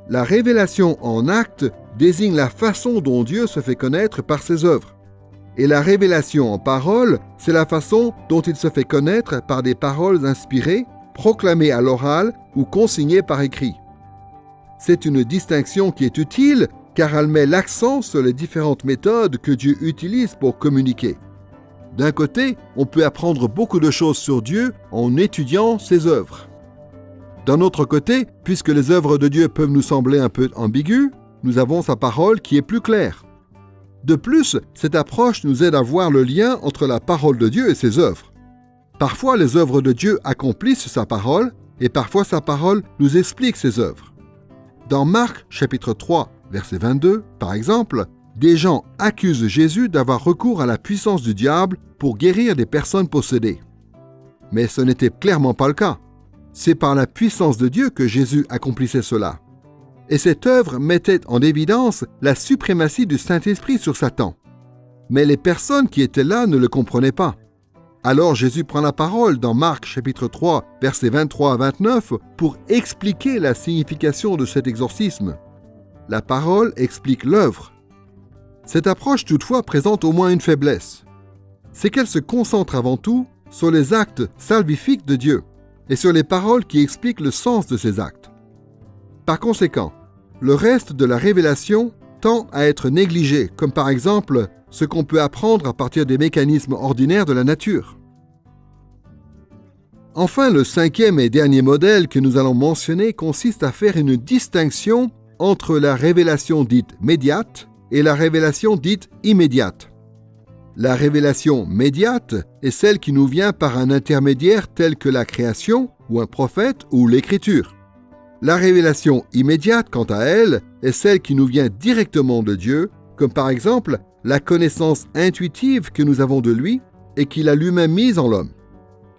La révélation en acte désigne la façon dont Dieu se fait connaître par ses œuvres. Et la révélation en parole, c'est la façon dont il se fait connaître par des paroles inspirées, proclamées à l'oral ou consignées par écrit. C'est une distinction qui est utile car elle met l'accent sur les différentes méthodes que Dieu utilise pour communiquer. D'un côté, on peut apprendre beaucoup de choses sur Dieu en étudiant ses œuvres. D'un autre côté, puisque les œuvres de Dieu peuvent nous sembler un peu ambiguës, nous avons sa parole qui est plus claire. De plus, cette approche nous aide à voir le lien entre la parole de Dieu et ses œuvres. Parfois, les œuvres de Dieu accomplissent sa parole, et parfois sa parole nous explique ses œuvres. Dans Marc chapitre 3, verset 22, par exemple, des gens accusent Jésus d'avoir recours à la puissance du diable pour guérir des personnes possédées. Mais ce n'était clairement pas le cas. C'est par la puissance de Dieu que Jésus accomplissait cela. Et cette œuvre mettait en évidence la suprématie du Saint-Esprit sur Satan. Mais les personnes qui étaient là ne le comprenaient pas. Alors Jésus prend la parole dans Marc chapitre 3, versets 23 à 29 pour expliquer la signification de cet exorcisme. La parole explique l'œuvre. Cette approche toutefois présente au moins une faiblesse. C'est qu'elle se concentre avant tout sur les actes salvifiques de Dieu et sur les paroles qui expliquent le sens de ces actes. Par conséquent, le reste de la révélation tend à être négligé, comme par exemple ce qu'on peut apprendre à partir des mécanismes ordinaires de la nature. Enfin, le cinquième et dernier modèle que nous allons mentionner consiste à faire une distinction entre la révélation dite médiate et la révélation dite immédiate. La révélation médiate est celle qui nous vient par un intermédiaire tel que la création, ou un prophète, ou l'écriture. La révélation immédiate, quant à elle, est celle qui nous vient directement de Dieu, comme par exemple la connaissance intuitive que nous avons de lui et qu'il a lui-même mise en l'homme.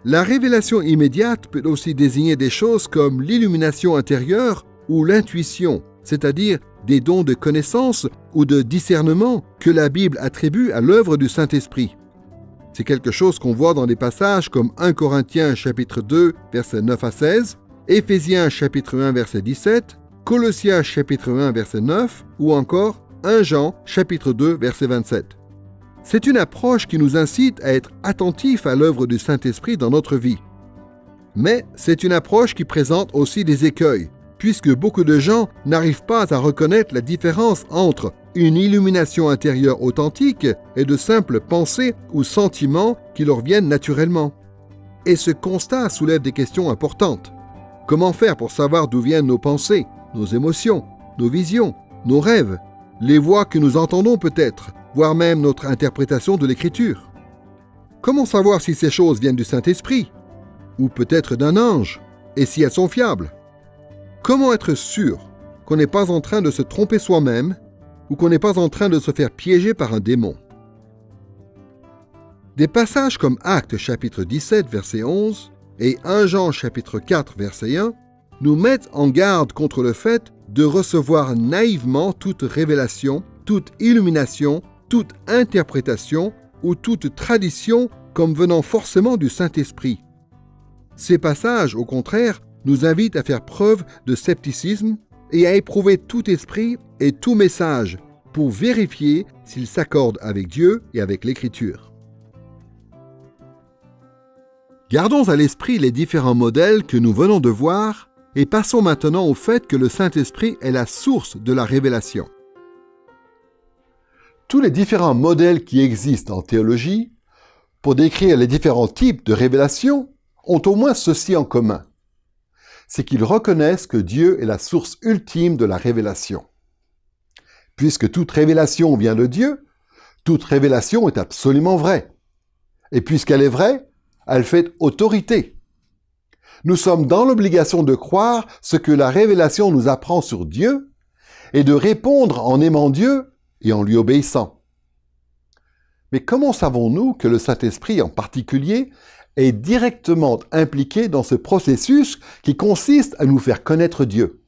La révélation immédiate peut aussi désigner des choses comme l'illumination intérieure ou l'intuition, c'est-à-dire des dons de connaissance ou de discernement que la Bible attribue à l'œuvre du Saint-Esprit. C'est quelque chose qu'on voit dans des passages comme 1 Corinthiens chapitre 2, versets 9 à 16, Éphésiens chapitre 1, verset 17, Colossiens chapitre 1, verset 9, ou encore 1 Jean chapitre 2, verset 27. C'est une approche qui nous incite à être attentifs à l'œuvre du Saint-Esprit dans notre vie. Mais c'est une approche qui présente aussi des écueils, puisque beaucoup de gens n'arrivent pas à reconnaître la différence entre une illumination intérieure authentique et de simples pensées ou sentiments qui leur viennent naturellement. Et ce constat soulève des questions importantes. Comment faire pour savoir d'où viennent nos pensées, nos émotions, nos visions, nos rêves, les voix que nous entendons peut-être, voire même notre interprétation de l'Écriture? Comment savoir si ces choses viennent du Saint-Esprit ou peut-être d'un ange, et si elles sont fiables? Comment être sûr qu'on n'est pas en train de se tromper soi-même ou qu'on n'est pas en train de se faire piéger par un démon? Des passages comme Actes chapitre 17 verset 11 et 1 Jean chapitre 4 verset 1 nous mettent en garde contre le fait de recevoir naïvement toute révélation, toute illumination, toute interprétation ou toute tradition comme venant forcément du Saint-Esprit. Ces passages, au contraire, nous invitent à faire preuve de scepticisme et à éprouver tout esprit et tout message pour vérifier s'ils s'accordent avec Dieu et avec l'Écriture. Gardons à l'esprit les différents modèles que nous venons de voir et passons maintenant au fait que le Saint-Esprit est la source de la révélation. Tous les différents modèles qui existent en théologie pour décrire les différents types de révélations ont au moins ceci en commun. C'est qu'ils reconnaissent que Dieu est la source ultime de la révélation. Puisque toute révélation vient de Dieu, toute révélation est absolument vraie. Et puisqu'elle est vraie, elle fait autorité. Nous sommes dans l'obligation de croire ce que la révélation nous apprend sur Dieu et de répondre en aimant Dieu et en lui obéissant. Mais comment savons-nous que le Saint-Esprit en particulier est directement impliqué dans ce processus qui consiste à nous faire connaître Dieu?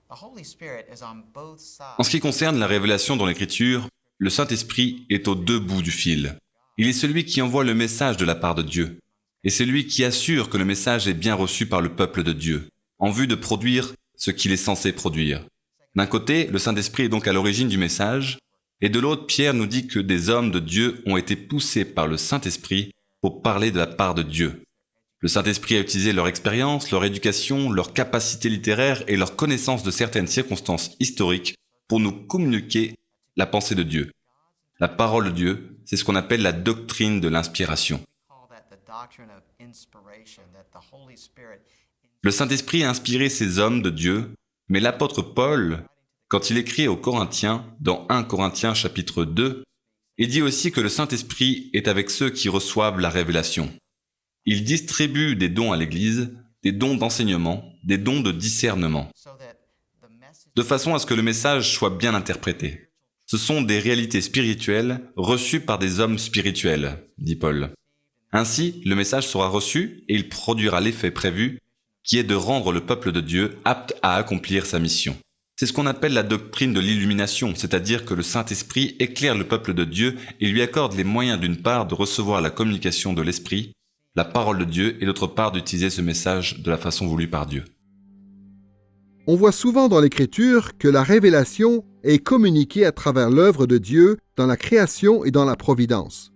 En ce qui concerne la révélation dans l'Écriture, le Saint-Esprit est aux deux bouts du fil. Il est celui qui envoie le message de la part de Dieu, et c'est lui qui assure que le message est bien reçu par le peuple de Dieu, en vue de produire ce qu'il est censé produire. D'un côté, le Saint-Esprit est donc à l'origine du message, et de l'autre, Pierre nous dit que des hommes de Dieu ont été poussés par le Saint-Esprit pour parler de la part de Dieu. Le Saint-Esprit a utilisé leur expérience, leur éducation, leur capacité littéraire et leur connaissance de certaines circonstances historiques pour nous communiquer la pensée de Dieu. La parole de Dieu, c'est ce qu'on appelle la doctrine de l'inspiration. Le Saint-Esprit a inspiré ces hommes de Dieu, mais l'apôtre Paul, quand il écrit aux Corinthiens, dans 1 Corinthiens chapitre 2, il dit aussi que le Saint-Esprit est avec ceux qui reçoivent la révélation. Il distribue des dons à l'Église, des dons d'enseignement, des dons de discernement, de façon à ce que le message soit bien interprété. Ce sont des réalités spirituelles reçues par des hommes spirituels, dit Paul. Ainsi, le message sera reçu et il produira l'effet prévu, qui est de rendre le peuple de Dieu apte à accomplir sa mission. C'est ce qu'on appelle la doctrine de l'illumination, c'est-à-dire que le Saint-Esprit éclaire le peuple de Dieu et lui accorde les moyens d'une part de recevoir la communication de l'Esprit, la parole de Dieu, et d'autre part d'utiliser ce message de la façon voulue par Dieu. On voit souvent dans l'Écriture que la révélation est communiquée à travers l'œuvre de Dieu dans la création et dans la providence.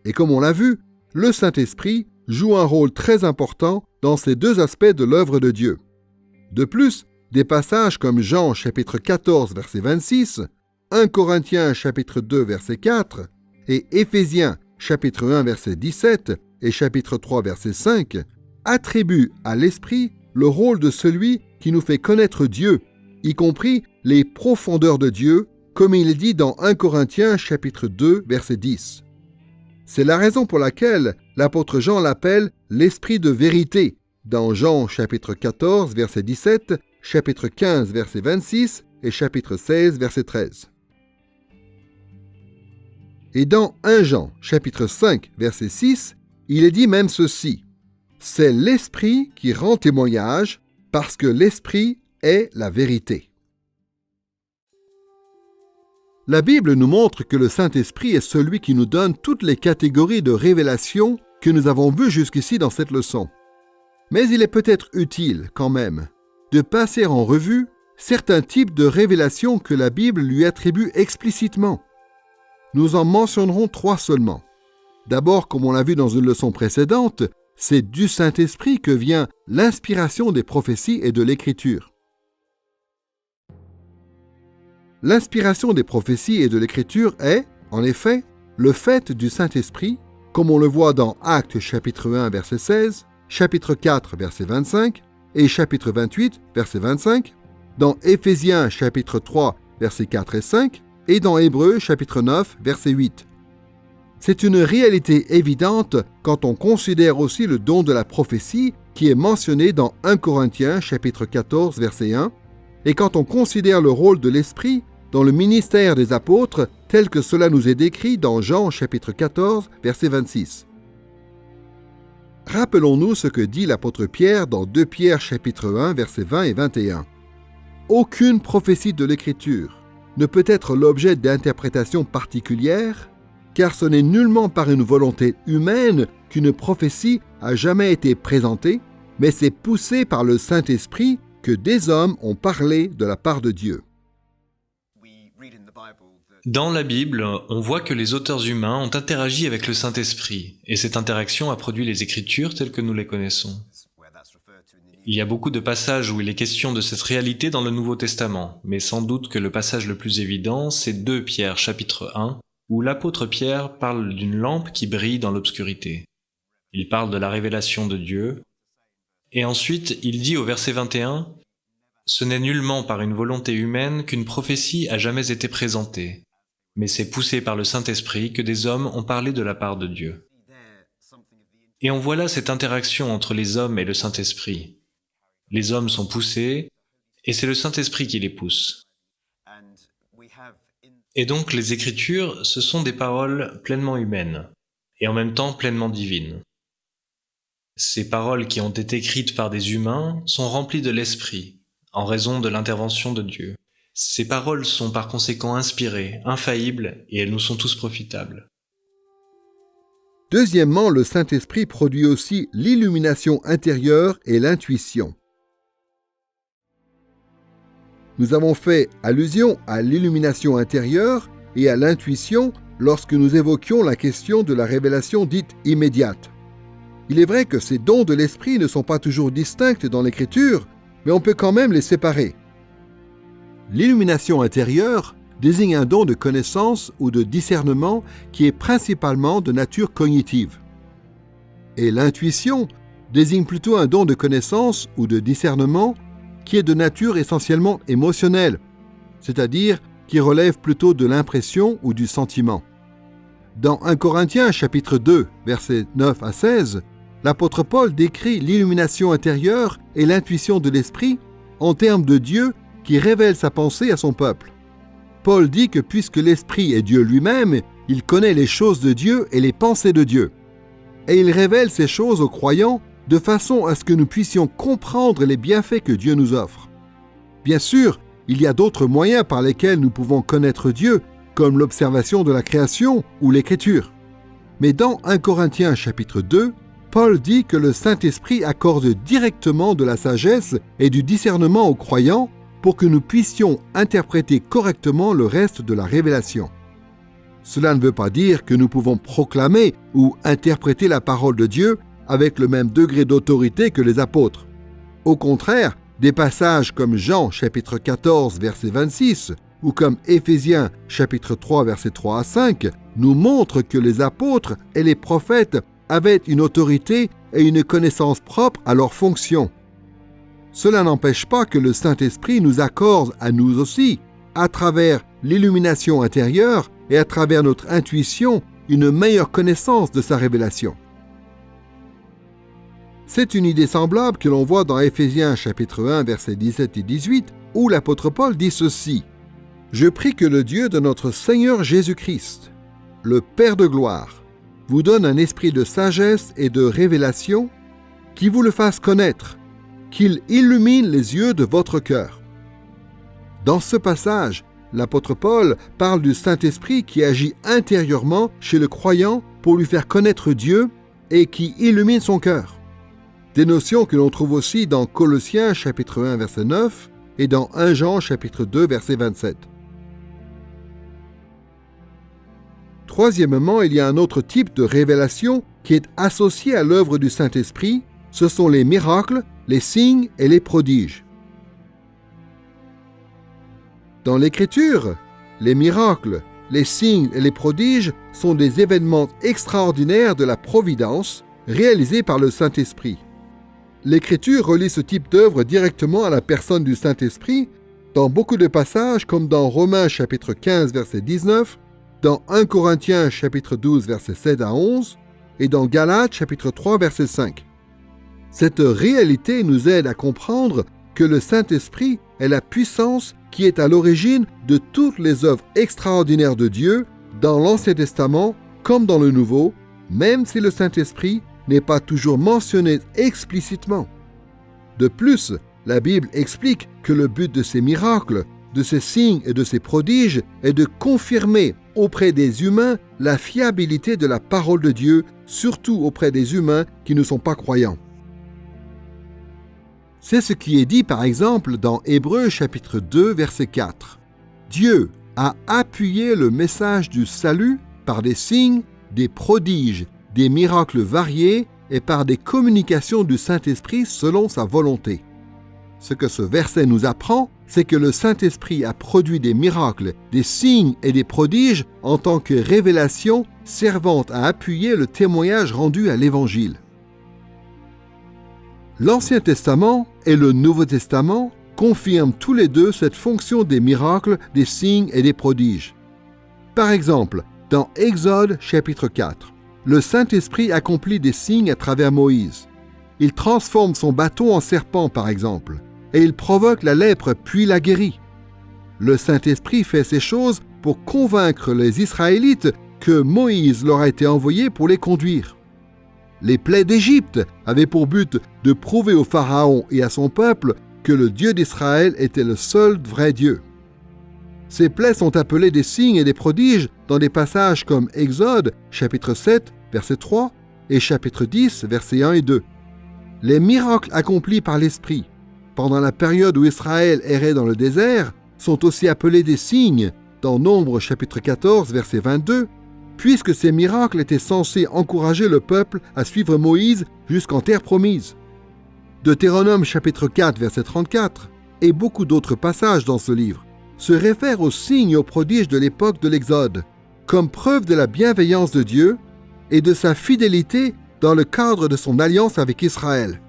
Et comme on l'a vu, le Saint-Esprit joue un rôle très important dans ces deux aspects de l'œuvre de Dieu. De plus, des passages comme Jean chapitre 14 verset 26, 1 Corinthiens chapitre 2 verset 4 et Éphésiens chapitre 1 verset 17 et chapitre 3 verset 5 attribuent à l'Esprit le rôle de celui qui nous fait connaître Dieu, y compris les profondeurs de Dieu, comme il est dit dans 1 Corinthiens chapitre 2 verset 10. C'est la raison pour laquelle l'apôtre Jean l'appelle l'Esprit de vérité, dans Jean chapitre 14 verset 17, chapitre 15 verset 26 et chapitre 16 verset 13. Et dans 1 Jean chapitre 5 verset 6, il est dit même ceci: c'est l'Esprit qui rend témoignage, parce que l'Esprit est la vérité. La Bible nous montre que le Saint-Esprit est celui qui nous donne toutes les catégories de révélation que nous avons vues jusqu'ici dans cette leçon. Mais il est peut-être utile, quand même, de passer en revue certains types de révélations que la Bible lui attribue explicitement. Nous en mentionnerons 3 seulement. D'abord, comme on l'a vu dans une leçon précédente, c'est du Saint-Esprit que vient l'inspiration des prophéties et de l'Écriture. L'inspiration des prophéties et de l'Écriture est, en effet, le fait du Saint-Esprit, comme on le voit dans Actes chapitre 1 verset 16, chapitre 4 verset 25 et chapitre 28 verset 25, dans Éphésiens chapitre 3 versets 4 et 5 et dans Hébreux chapitre 9 verset 8. C'est une réalité évidente quand on considère aussi le don de la prophétie qui est mentionné dans 1 Corinthiens chapitre 14 verset 1 et quand on considère le rôle de l'Esprit dans le ministère des apôtres tel que cela nous est décrit dans Jean chapitre 14 verset 26. Rappelons-nous ce que dit l'apôtre Pierre dans 2 Pierre chapitre 1 versets 20 et 21. Aucune prophétie de l'Écriture ne peut être l'objet d'interprétations particulières, car ce n'est nullement par une volonté humaine qu'une prophétie a jamais été présentée, mais c'est poussé par le Saint-Esprit que des hommes ont parlé de la part de Dieu. Dans la Bible, on voit que les auteurs humains ont interagi avec le Saint-Esprit, et cette interaction a produit les Écritures telles que nous les connaissons. Il y a beaucoup de passages où il est question de cette réalité dans le Nouveau Testament, mais sans doute que le passage le plus évident, c'est 2 Pierre chapitre 1, où l'apôtre Pierre parle d'une lampe qui brille dans l'obscurité. Il parle de la révélation de Dieu, et ensuite il dit au verset 21, « Ce n'est nullement par une volonté humaine qu'une prophétie a jamais été présentée, mais c'est poussé par le Saint-Esprit que des hommes ont parlé de la part de Dieu. » Et on voit là cette interaction entre les hommes et le Saint-Esprit. Les hommes sont poussés, et c'est le Saint-Esprit qui les pousse. Et donc les Écritures, ce sont des paroles pleinement humaines, et en même temps pleinement divines. Ces paroles qui ont été écrites par des humains sont remplies de l'Esprit, en raison de l'intervention de Dieu. Ces paroles sont par conséquent inspirées, infaillibles, et elles nous sont tous profitables. Deuxièmement, le Saint-Esprit produit aussi l'illumination intérieure et l'intuition. Nous avons fait allusion à l'illumination intérieure et à l'intuition lorsque nous évoquions la question de la révélation dite immédiate. Il est vrai que ces dons de l'Esprit ne sont pas toujours distincts dans l'Écriture, mais on peut quand même les séparer. L'illumination intérieure désigne un don de connaissance ou de discernement qui est principalement de nature cognitive. Et l'intuition désigne plutôt un don de connaissance ou de discernement qui est de nature essentiellement émotionnelle, c'est-à-dire qui relève plutôt de l'impression ou du sentiment. Dans 1 Corinthiens chapitre 2, versets 9 à 16, l'apôtre Paul décrit l'illumination intérieure et l'intuition de l'Esprit en termes de Dieu qui révèle sa pensée à son peuple. Paul dit que puisque l'Esprit est Dieu lui-même, il connaît les choses de Dieu et les pensées de Dieu. Et il révèle ces choses aux croyants de façon à ce que nous puissions comprendre les bienfaits que Dieu nous offre. Bien sûr, il y a d'autres moyens par lesquels nous pouvons connaître Dieu, comme l'observation de la création ou l'écriture. Mais dans 1 Corinthiens chapitre 2, Paul dit que le Saint-Esprit accorde directement de la sagesse et du discernement aux croyants pour que nous puissions interpréter correctement le reste de la révélation. Cela ne veut pas dire que nous pouvons proclamer ou interpréter la parole de Dieu avec le même degré d'autorité que les apôtres. Au contraire, des passages comme Jean chapitre 14 verset 26 ou comme Éphésiens chapitre 3 verset 3 à 5 nous montrent que les apôtres et les prophètes avaient une autorité et une connaissance propre à leur fonction. Cela n'empêche pas que le Saint-Esprit nous accorde à nous aussi, à travers l'illumination intérieure et à travers notre intuition, une meilleure connaissance de sa révélation. C'est une idée semblable que l'on voit dans Éphésiens chapitre 1 versets 17 et 18 où l'apôtre Paul dit ceci : « Je prie que le Dieu de notre Seigneur Jésus-Christ, le Père de gloire, vous donne un esprit de sagesse et de révélation qui vous le fasse connaître, qu'il illumine les yeux de votre cœur. » Dans ce passage, l'apôtre Paul parle du Saint-Esprit qui agit intérieurement chez le croyant pour lui faire connaître Dieu et qui illumine son cœur. Des notions que l'on trouve aussi dans Colossiens chapitre 1 verset 9 et dans 1 Jean chapitre 2 verset 27. Troisièmement, il y a un autre type de révélation qui est associé à l'œuvre du Saint-Esprit, ce sont les miracles, les signes et les prodiges. Dans l'Écriture, les miracles, les signes et les prodiges sont des événements extraordinaires de la providence réalisés par le Saint-Esprit. L'Écriture relie ce type d'œuvre directement à la personne du Saint-Esprit dans beaucoup de passages comme dans Romains chapitre 15 verset 19 dans 1 Corinthiens chapitre 12 versets 7 à 11 et dans Galates chapitre 3 verset 5. Cette réalité nous aide à comprendre que le Saint-Esprit est la puissance qui est à l'origine de toutes les œuvres extraordinaires de Dieu dans l'Ancien Testament comme dans le Nouveau, même si le Saint-Esprit n'est pas toujours mentionné explicitement. De plus, la Bible explique que le but de ces miracles, de ces signes et de ces prodiges est de confirmer auprès des humains la fiabilité de la parole de Dieu, surtout auprès des humains qui ne sont pas croyants. C'est ce qui est dit par exemple dans Hébreux chapitre 2 verset 4. Dieu a appuyé le message du salut par des signes, des prodiges, des miracles variés et par des communications du Saint-Esprit selon sa volonté. Ce que ce verset nous apprend, c'est que le Saint-Esprit a produit des miracles, des signes et des prodiges en tant que révélation servant à appuyer le témoignage rendu à l'Évangile. L'Ancien Testament et le Nouveau Testament confirment tous les deux cette fonction des miracles, des signes et des prodiges. Par exemple, dans Exode chapitre 4, le Saint-Esprit accomplit des signes à travers Moïse. Il transforme son bâton en serpent, par exemple, et il provoque la lèpre puis la guérit. Le Saint-Esprit fait ces choses pour convaincre les Israélites que Moïse leur a été envoyé pour les conduire. Les plaies d'Égypte avaient pour but de prouver au Pharaon et à son peuple que le Dieu d'Israël était le seul vrai Dieu. Ces plaies sont appelées des signes et des prodiges dans des passages comme Exode, chapitre 7, verset 3, et chapitre 10, versets 1 et 2. Les miracles accomplis par l'Esprit, pendant la période où Israël errait dans le désert, sont aussi appelés des signes, dans Nombre, chapitre 14, verset 22, puisque ces miracles étaient censés encourager le peuple à suivre Moïse jusqu'en terre promise. Deutéronome, chapitre 4, verset 34, et beaucoup d'autres passages dans ce livre, se réfèrent aux signes et aux prodiges de l'époque de l'Exode, comme preuve de la bienveillance de Dieu et de sa fidélité dans le cadre de son alliance avec Israël.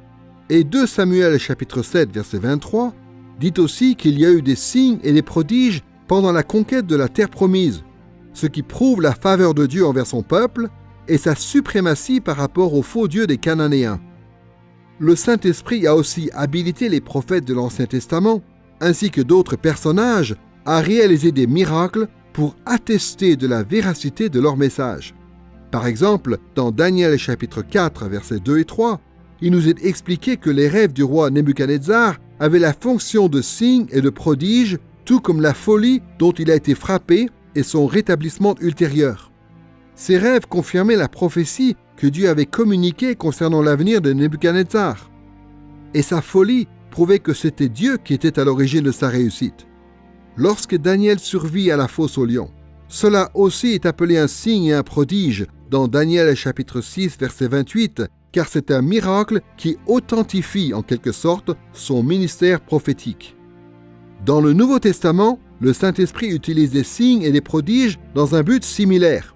Et 2 Samuel chapitre 7 verset 23 dit aussi qu'il y a eu des signes et des prodiges pendant la conquête de la terre promise, ce qui prouve la faveur de Dieu envers son peuple et sa suprématie par rapport aux faux dieux des Cananéens. Le Saint-Esprit a aussi habilité les prophètes de l'Ancien Testament, ainsi que d'autres personnages, à réaliser des miracles pour attester de la véracité de leur message. Par exemple, dans Daniel chapitre 4, versets 2 et 3, il nous est expliqué que les rêves du roi Nebuchadnezzar avaient la fonction de signe et de prodige, tout comme la folie dont il a été frappé et son rétablissement ultérieur. Ces rêves confirmaient la prophétie que Dieu avait communiquée concernant l'avenir de Nebuchadnezzar. Et sa folie prouvait que c'était Dieu qui était à l'origine de sa réussite. Lorsque Daniel survit à la fosse aux lions, cela aussi est appelé un signe et un prodige dans Daniel chapitre 6 verset 28, car c'est un miracle qui authentifie en quelque sorte son ministère prophétique. Dans le Nouveau Testament, le Saint-Esprit utilise des signes et des prodiges dans un but similaire.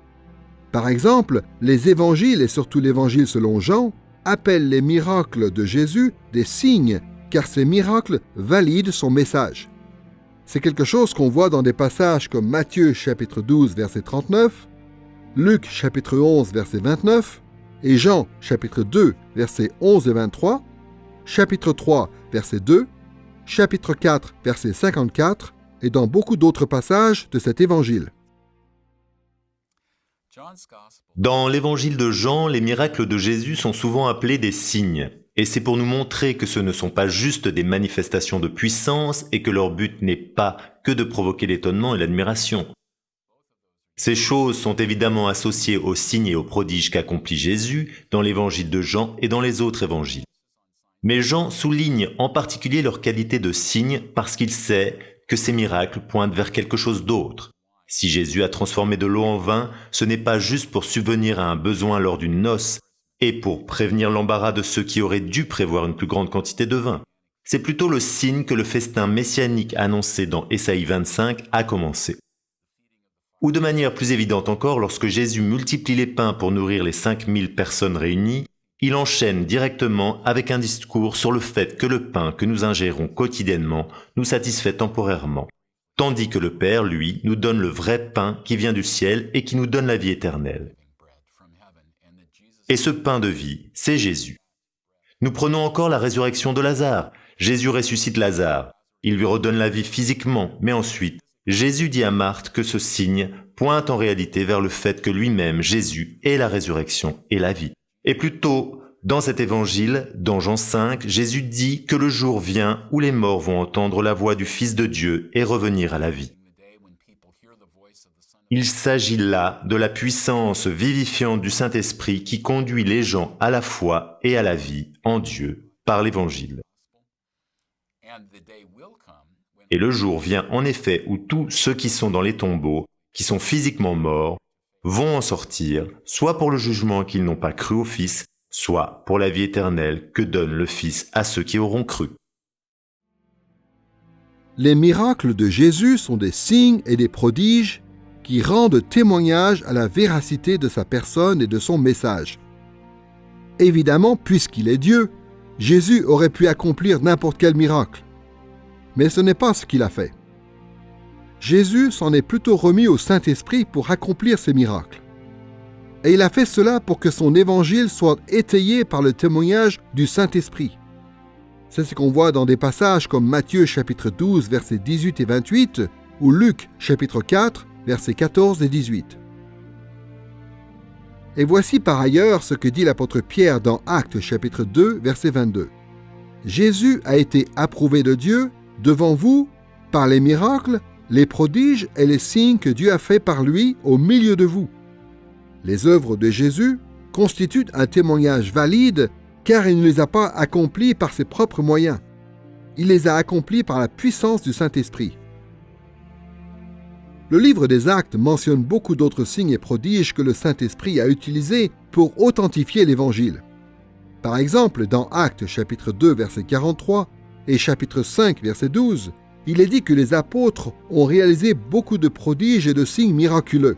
Par exemple, les évangiles et surtout l'évangile selon Jean appellent les miracles de Jésus des signes, car ces miracles valident son message. C'est quelque chose qu'on voit dans des passages comme Matthieu chapitre 12 verset 39, Luc chapitre 11 verset 29 et Jean chapitre 2 versets 11 et 23, chapitre 3 verset 2, chapitre 4 verset 54 et dans beaucoup d'autres passages de cet évangile. Dans l'évangile de Jean, les miracles de Jésus sont souvent appelés des signes. Et c'est pour nous montrer que ce ne sont pas juste des manifestations de puissance et que leur but n'est pas que de provoquer l'étonnement et l'admiration. Ces choses sont évidemment associées aux signes et aux prodiges qu'accomplit Jésus dans l'évangile de Jean et dans les autres évangiles. Mais Jean souligne en particulier leur qualité de signes parce qu'il sait que ces miracles pointent vers quelque chose d'autre. Si Jésus a transformé de l'eau en vin, ce n'est pas juste pour subvenir à un besoin lors d'une noce, et pour prévenir l'embarras de ceux qui auraient dû prévoir une plus grande quantité de vin. C'est plutôt le signe que le festin messianique annoncé dans Ésaïe 25 a commencé. Ou de manière plus évidente encore, lorsque Jésus multiplie les pains pour nourrir les 5000 personnes réunies, il enchaîne directement avec un discours sur le fait que le pain que nous ingérons quotidiennement nous satisfait temporairement. tandis que le Père, lui, nous donne le vrai pain qui vient du ciel et qui nous donne la vie éternelle. Et ce pain de vie, c'est Jésus. Nous prenons encore la résurrection de Lazare. Jésus ressuscite Lazare. Il lui redonne la vie physiquement, mais ensuite, Jésus dit à Marthe que ce signe pointe en réalité vers le fait que lui-même, Jésus, est la résurrection et la vie. Et plus tôt, dans cet évangile, dans Jean 5, Jésus dit que le jour vient où les morts vont entendre la voix du Fils de Dieu et revenir à la vie. Il s'agit là de la puissance vivifiante du Saint-Esprit qui conduit les gens à la foi et à la vie en Dieu par l'Évangile. Et le jour vient en effet où tous ceux qui sont dans les tombeaux, qui sont physiquement morts, vont en sortir, soit pour le jugement qu'ils n'ont pas cru au Fils, soit pour la vie éternelle que donne le Fils à ceux qui auront cru. Les miracles de Jésus sont des signes et des prodiges qui rendent témoignage à la véracité de sa personne et de son message. Évidemment, puisqu'il est Dieu, Jésus aurait pu accomplir n'importe quel miracle. Mais ce n'est pas ce qu'il a fait. Jésus s'en est plutôt remis au Saint-Esprit pour accomplir ces miracles. Et il a fait cela pour que son évangile soit étayé par le témoignage du Saint-Esprit. C'est ce qu'on voit dans des passages comme Matthieu chapitre 12, versets 18 et 28, ou Luc chapitre 4, versets 14 et 18. Et voici par ailleurs ce que dit l'apôtre Pierre dans Actes chapitre 2, verset 22. Jésus a été approuvé de Dieu devant vous par les miracles, les prodiges et les signes que Dieu a faits par lui au milieu de vous. Les œuvres de Jésus constituent un témoignage valide car il ne les a pas accomplies par ses propres moyens. Il les a accomplies par la puissance du Saint-Esprit. Le livre des Actes mentionne beaucoup d'autres signes et prodiges que le Saint-Esprit a utilisés pour authentifier l'Évangile. Par exemple, dans Actes chapitre 2, verset 43 et chapitre 5, verset 12, il est dit que les apôtres ont réalisé beaucoup de prodiges et de signes miraculeux.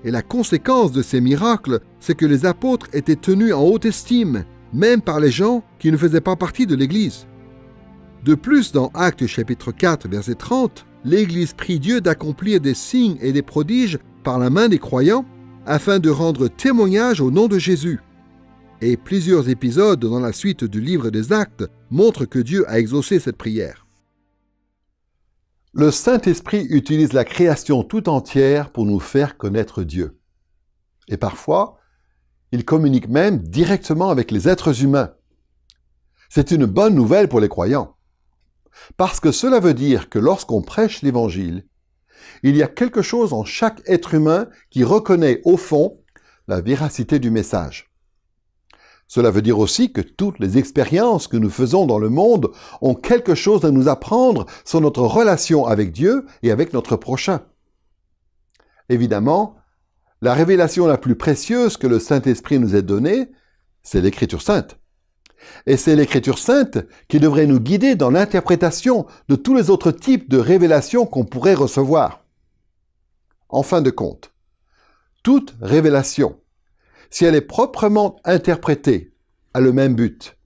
Et la conséquence de ces miracles, c'est que les apôtres étaient tenus en haute estime, même par les gens qui ne faisaient pas partie de l'Église. De plus, dans Actes chapitre 4, verset 30, l'Église prie Dieu d'accomplir des signes et des prodiges par la main des croyants, afin de rendre témoignage au nom de Jésus. Et plusieurs épisodes dans la suite du livre des Actes montrent que Dieu a exaucé cette prière. Le Saint-Esprit utilise la création tout entière pour nous faire connaître Dieu. Et parfois, il communique même directement avec les êtres humains. C'est une bonne nouvelle pour les croyants. Parce que cela veut dire que lorsqu'on prêche l'Évangile, il y a quelque chose en chaque être humain qui reconnaît au fond la véracité du message. Cela veut dire aussi que toutes les expériences que nous faisons dans le monde ont quelque chose à nous apprendre sur notre relation avec Dieu et avec notre prochain. Évidemment, la révélation la plus précieuse que le Saint-Esprit nous ait donnée, c'est l'Écriture sainte. Et c'est l'Écriture sainte qui devrait nous guider dans l'interprétation de tous les autres types de révélations qu'on pourrait recevoir. En fin de compte, toute révélation, si elle est proprement interprétée, a le même but.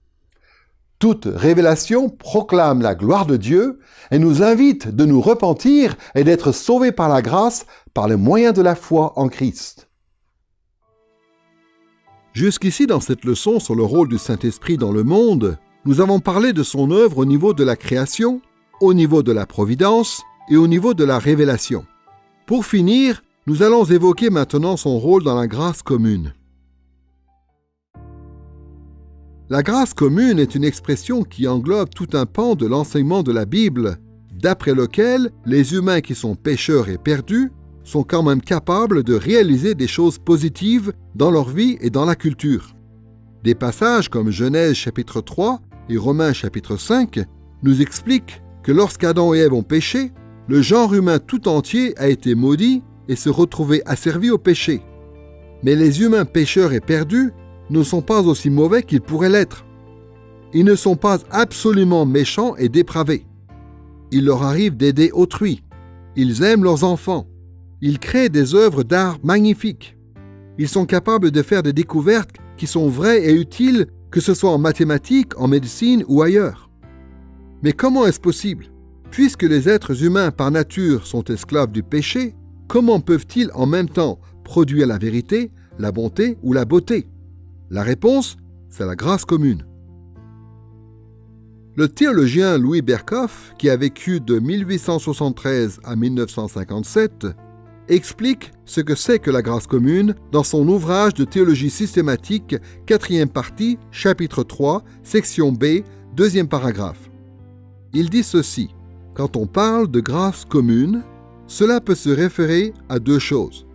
Toute révélation proclame la gloire de Dieu et nous invite de nous repentir et d'être sauvés par la grâce par le moyen de la foi en Christ. Jusqu'ici, dans cette leçon sur le rôle du Saint-Esprit dans le monde, nous avons parlé de son œuvre au niveau de la création, au niveau de la providence et au niveau de la révélation. Pour finir, nous allons évoquer maintenant son rôle dans la grâce commune. La grâce commune est une expression qui englobe tout un pan de l'enseignement de la Bible, d'après lequel les humains qui sont pécheurs et perdus sont quand même capables de réaliser des choses positives dans leur vie et dans la culture. Des passages comme Genèse chapitre 3 et Romains chapitre 5 nous expliquent que lorsqu'Adam et Ève ont péché, le genre humain tout entier a été maudit et se retrouvait asservi au péché. Mais les humains pécheurs et perdus ne sont pas aussi mauvais qu'ils pourraient l'être. Ils ne sont pas absolument méchants et dépravés. Il leur arrive d'aider autrui. Ils aiment leurs enfants. Ils créent des œuvres d'art magnifiques. Ils sont capables de faire des découvertes qui sont vraies et utiles, que ce soit en mathématiques, en médecine ou ailleurs. Mais comment est-ce possible? Puisque les êtres humains par nature sont esclaves du péché, comment peuvent-ils en même temps produire la vérité, la bonté ou la beauté? La réponse, c'est la grâce commune. Le théologien Louis Berkhof, qui a vécu de 1873 à 1957, explique ce que c'est que la grâce commune dans son ouvrage de théologie systématique, 4e partie, chapitre 3, section B, 2e paragraphe. Il dit ceci: quand on parle de grâce commune, cela peut se référer à deux choses.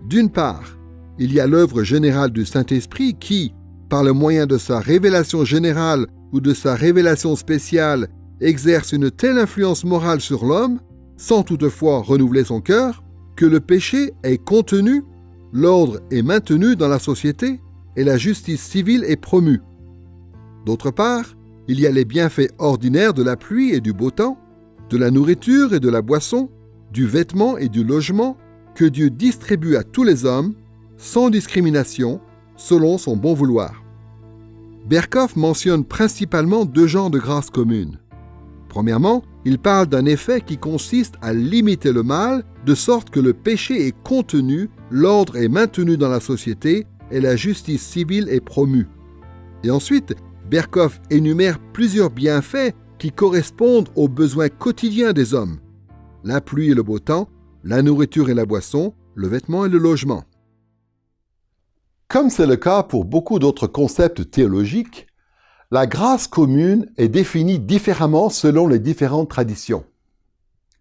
D'une part, il y a l'œuvre générale du Saint-Esprit qui, par le moyen de sa révélation générale ou de sa révélation spéciale, exerce une telle influence morale sur l'homme, sans toutefois renouveler son cœur, que le péché est contenu, l'ordre est maintenu dans la société et la justice civile est promue. D'autre part, il y a les bienfaits ordinaires de la pluie et du beau temps, de la nourriture et de la boisson, du vêtement et du logement que Dieu distribue à tous les hommes, sans discrimination, selon son bon vouloir. Berkhof mentionne principalement deux genres de grâce commune. Premièrement, il parle d'un effet qui consiste à limiter le mal, de sorte que le péché est contenu, l'ordre est maintenu dans la société et la justice civile est promue. Et ensuite, Berkhof énumère plusieurs bienfaits qui correspondent aux besoins quotidiens des hommes: la pluie et le beau temps, la nourriture et la boisson, le vêtement et le logement. Comme c'est le cas pour beaucoup d'autres concepts théologiques, la grâce commune est définie différemment selon les différentes traditions.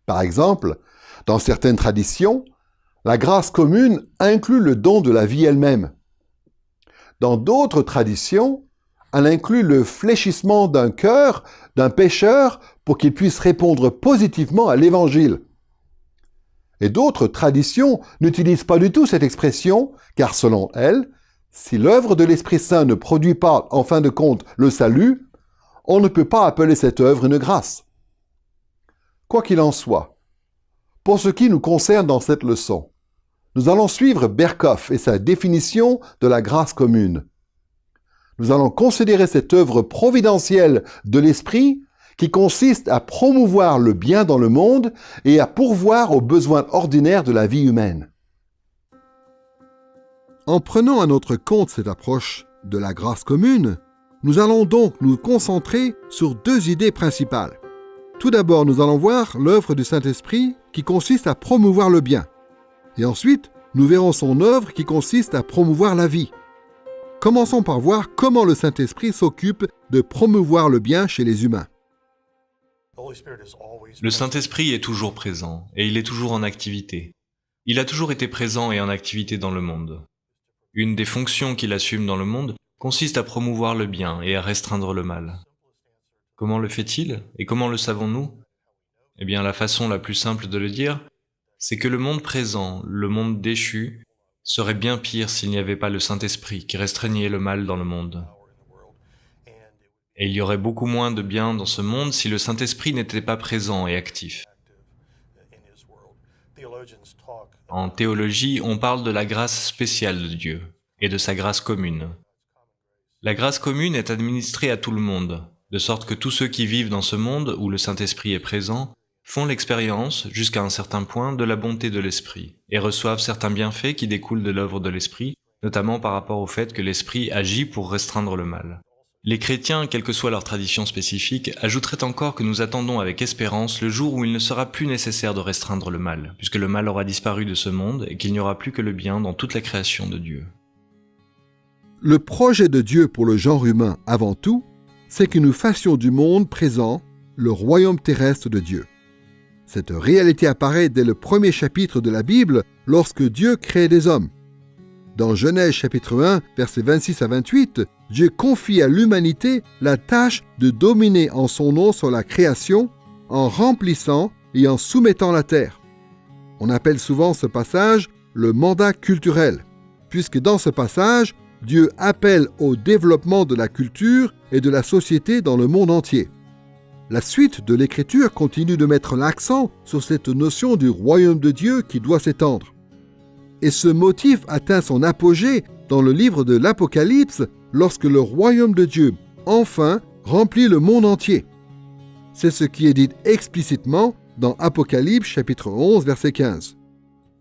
Par exemple, dans certaines traditions, la grâce commune inclut le don de la vie elle-même. Dans d'autres traditions, elle inclut le fléchissement d'un cœur d'un pécheur pour qu'il puisse répondre positivement à l'Évangile. Et d'autres traditions n'utilisent pas du tout cette expression, car selon elles, si l'œuvre de l'Esprit Saint ne produit pas, en fin de compte, le salut, on ne peut pas appeler cette œuvre une grâce. Quoi qu'il en soit, pour ce qui nous concerne dans cette leçon, nous allons suivre Berkhof et sa définition de la grâce commune. Nous allons considérer cette œuvre providentielle de l'Esprit qui consiste à promouvoir le bien dans le monde et à pourvoir aux besoins ordinaires de la vie humaine. En prenant à notre compte cette approche de la grâce commune, nous allons donc nous concentrer sur deux idées principales. Tout d'abord, nous allons voir l'œuvre du Saint-Esprit qui consiste à promouvoir le bien. Et ensuite, nous verrons son œuvre qui consiste à promouvoir la vie. Commençons par voir comment le Saint-Esprit s'occupe de promouvoir le bien chez les humains. Le Saint-Esprit est toujours présent et il est toujours en activité. Il a toujours été présent et en activité dans le monde. Une des fonctions qu'il assume dans le monde consiste à promouvoir le bien et à restreindre le mal. Comment le fait-il et comment le savons-nous? Eh bien, la façon la plus simple de le dire, c'est que le monde présent, le monde déchu, serait bien pire s'il n'y avait pas le Saint-Esprit qui restreignait le mal dans le monde. Et il y aurait beaucoup moins de bien dans ce monde si le Saint-Esprit n'était pas présent et actif. En théologie, on parle de la grâce spéciale de Dieu et de sa grâce commune. La grâce commune est administrée à tout le monde, de sorte que tous ceux qui vivent dans ce monde où le Saint-Esprit est présent font l'expérience, jusqu'à un certain point, de la bonté de l'Esprit, et reçoivent certains bienfaits qui découlent de l'œuvre de l'Esprit, notamment par rapport au fait que l'Esprit agit pour restreindre le mal. Les chrétiens, quelle que soit leur tradition spécifique, ajouteraient encore que nous attendons avec espérance le jour où il ne sera plus nécessaire de restreindre le mal, puisque le mal aura disparu de ce monde et qu'il n'y aura plus que le bien dans toute la création de Dieu. Le projet de Dieu pour le genre humain, avant tout, c'est que nous fassions du monde présent le royaume terrestre de Dieu. Cette réalité apparaît dès le premier chapitre de la Bible lorsque Dieu crée des hommes. Dans Genèse chapitre 1, versets 26 à 28, Dieu confie à l'humanité la tâche de dominer en son nom sur la création en remplissant et en soumettant la terre. On appelle souvent ce passage le mandat culturel, puisque dans ce passage, Dieu appelle au développement de la culture et de la société dans le monde entier. La suite de l'Écriture continue de mettre l'accent sur cette notion du royaume de Dieu qui doit s'étendre. Et ce motif atteint son apogée dans le livre de l'Apocalypse lorsque le royaume de Dieu, enfin, remplit le monde entier. C'est ce qui est dit explicitement dans Apocalypse chapitre 11 verset 15.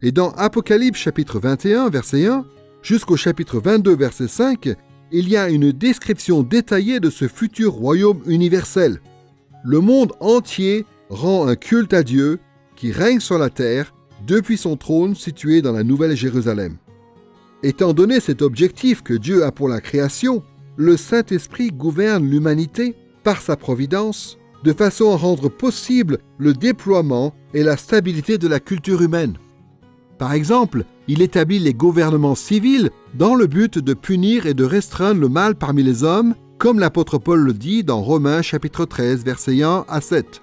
Et dans Apocalypse chapitre 21 verset 1 jusqu'au chapitre 22 verset 5, il y a une description détaillée de ce futur royaume universel. Le monde entier rend un culte à Dieu qui règne sur la terre depuis son trône situé dans la Nouvelle Jérusalem. Étant donné cet objectif que Dieu a pour la création, le Saint-Esprit gouverne l'humanité par sa providence, de façon à rendre possible le déploiement et la stabilité de la culture humaine. Par exemple, il établit les gouvernements civils dans le but de punir et de restreindre le mal parmi les hommes, comme l'apôtre Paul le dit dans Romains chapitre 13, versets 1 à 7.